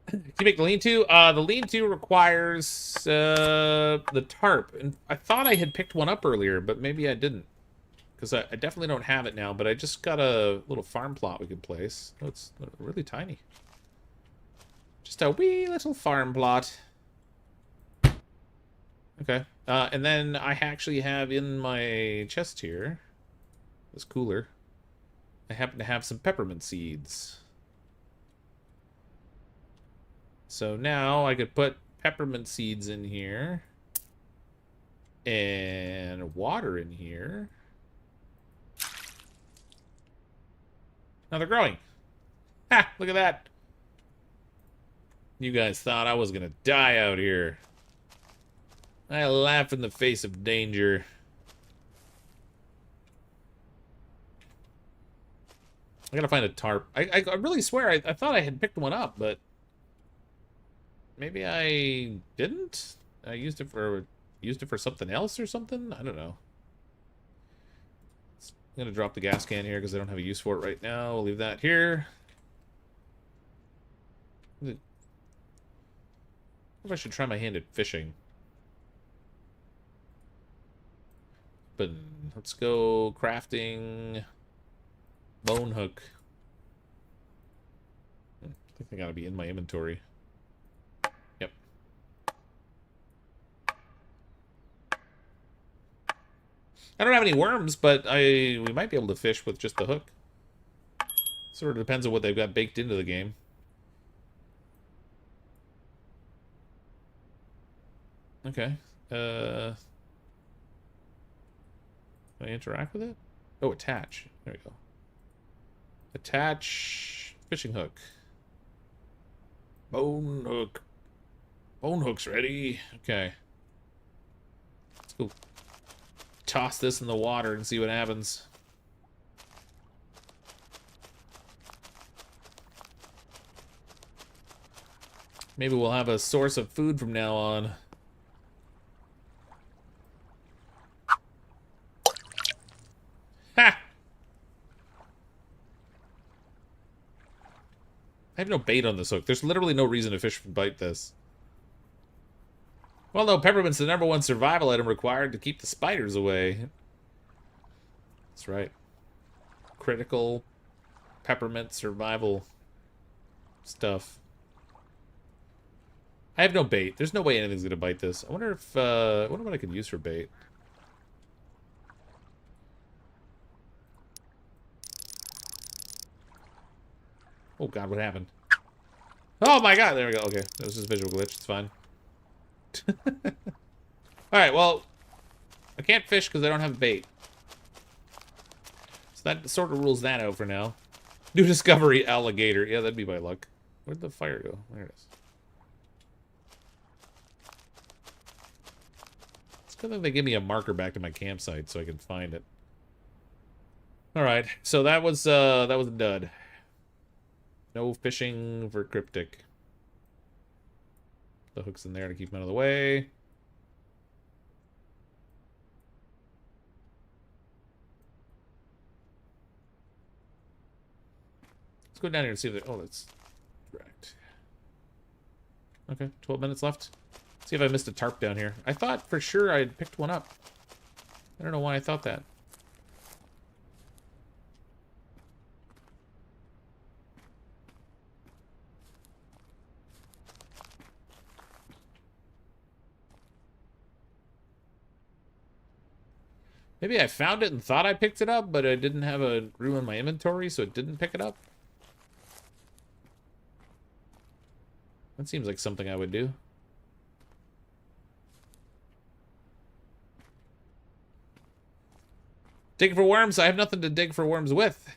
Can you make the lean-to? The lean-to requires the tarp. And I thought I had picked one up earlier, but maybe I didn't. Because I definitely don't have it now, but I just got a little farm plot we could place. Oh, it's really tiny. Just a wee little farm plot. Okay. And then I actually have in my chest here, this cooler, I happen to have some peppermint seeds. So now I could put peppermint seeds in here. And water in here. Now they're growing. Ha! Look at that. You guys thought I was gonna die out here. I laugh in the face of danger. I gotta find a tarp. I really swear I thought I had picked one up, but maybe I didn't. I used it for something else or something. I don't know. I'm gonna drop the gas can here because I don't have a use for it right now. We'll leave that here. I wonder if I should try my hand at fishing. But let's go crafting bone hook. I think they gotta be in my inventory. Yep. I don't have any worms, but we might be able to fish with just the hook. Sort of depends on what they've got baked into the game. Okay. Can I interact with it? Oh, attach. There we go. Attach fishing hook. Bone hook. Bone hook's ready. Okay. Let's go toss this in the water and see what happens. Maybe we'll have a source of food from now on. Ha! I have no bait on this hook. There's literally no reason to fish and bite this. Well, no, peppermint's the #1 survival item required to keep the spiders away. That's right. Critical peppermint survival stuff. I have no bait. There's no way anything's gonna bite this. I wonder if I wonder what I could use for bait. Oh god, what happened? Oh my god, there we go. Okay, that was just a visual glitch. It's fine. Alright, well, I can't fish because I don't have bait. So that sort of rules that out for now. New discovery, alligator. Yeah, that'd be my luck. Where'd the fire go? There it is. It's good that they give me a marker back to my campsite so I can find it. Alright, so that was a dud. No fishing for cryptic. The hook's in there to keep him out of the way. Let's go down here and see if they... Oh, that's correct. Okay, 12 minutes left. See if I missed a tarp down here. I thought for sure I had picked one up. I don't know why I thought that. Maybe I found it and thought I picked it up, but I didn't have a room in my inventory, so it didn't pick it up. That seems like something I would do. Dig for worms? I have nothing to dig for worms with.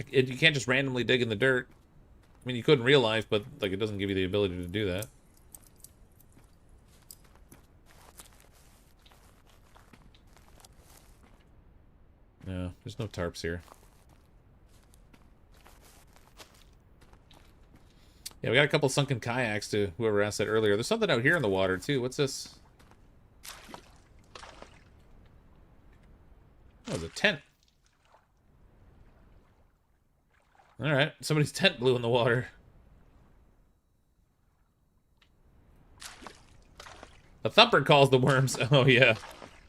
You can't just randomly dig in the dirt. I mean, you could in real life, but like it doesn't give you the ability to do that. No, there's no tarps here. Yeah, we got a couple sunken kayaks to whoever asked that earlier. There's something out here in the water, too. What's this? Oh, it's a tent. Alright, somebody's tent blew in the water. A thumper calls the worms. Oh, yeah.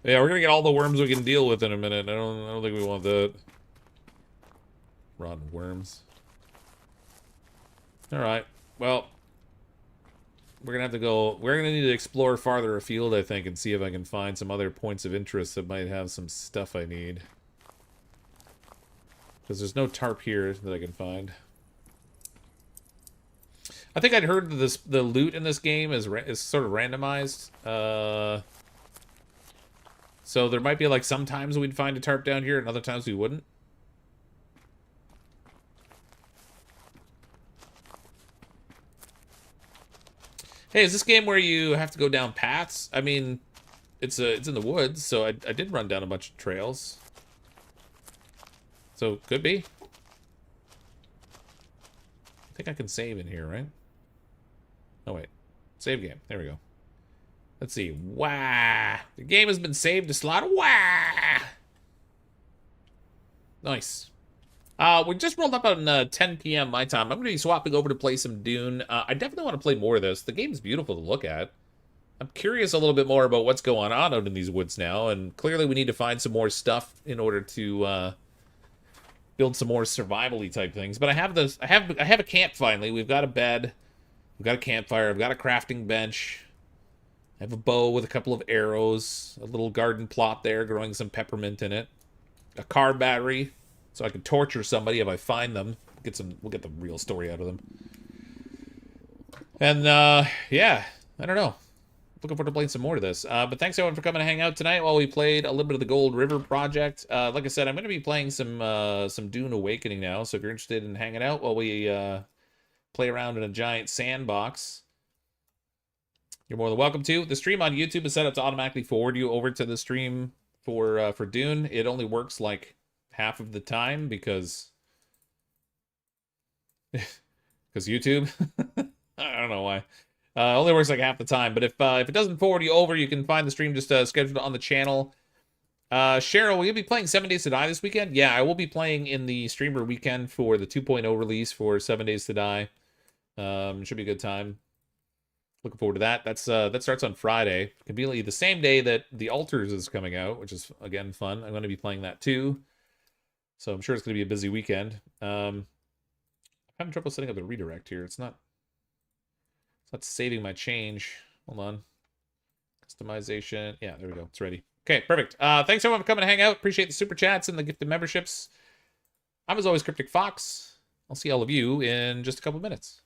Yeah, we're gonna get all the worms we can deal with in a minute. I don't think we want that. Rotten worms. Alright, well. We're gonna have to go... We're gonna need to explore farther afield, I think, and see if I can find some other points of interest that might have some stuff I need. Because there's no tarp here that I can find. I think I'd heard that the loot in this game is sort of randomized. So there might be like sometimes we'd find a tarp down here and other times we wouldn't. Hey, is this game where you have to go down paths? I mean, it's in the woods, so I did run down a bunch of trails. So, could be. I think I can save in here, right? Oh, wait. Save game. There we go. Let's see. Wah! The game has been saved to slot. Wah! Nice. We just rolled up on 10 p.m. my time. I'm going to be swapping over to play some Dune. I definitely want to play more of this. The game's beautiful to look at. I'm curious a little bit more about what's going on out in these woods now, and clearly we need to find some more stuff in order to build some more survival-y type things. But I have this. I have a camp finally. We've got a bed. We've got a campfire. I've got a crafting bench. I have a bow with a couple of arrows. A little garden plot there, growing some peppermint in it. A car battery, so I can torture somebody if I find them. We'll get the real story out of them. And yeah, I don't know. Looking forward to playing some more of this. But thanks everyone for coming to hang out tonight while we played a little bit of the Gold River project. Like I said, I'm going to be playing some Dune Awakening now. So if you're interested in hanging out while we play around in a giant sandbox, you're more than welcome to. The stream on YouTube is set up to automatically forward you over to the stream for Dune. It only works like half of the time because YouTube. I don't know why. Only works like half the time, but if it doesn't forward you over, you can find the stream just scheduled on the channel. Cheryl, will you be playing 7 Days to Die this weekend? Yeah, I will be playing in the streamer weekend for the 2.0 release for 7 Days to Die. Should be a good time. Looking forward to that. That starts on Friday, conveniently the same day that The Altars is coming out, which is again fun. I'm going to be playing that too, so I'm sure it's going to be a busy weekend. I'm having trouble setting up a redirect here. It's not saving my change. Hold on. Customization. Yeah, there we go. It's ready. Okay, perfect. Thanks everyone for coming to hang out. Appreciate the super chats and the gifted memberships. I'm as always CrypticFox. I'll see all of you in just a couple minutes.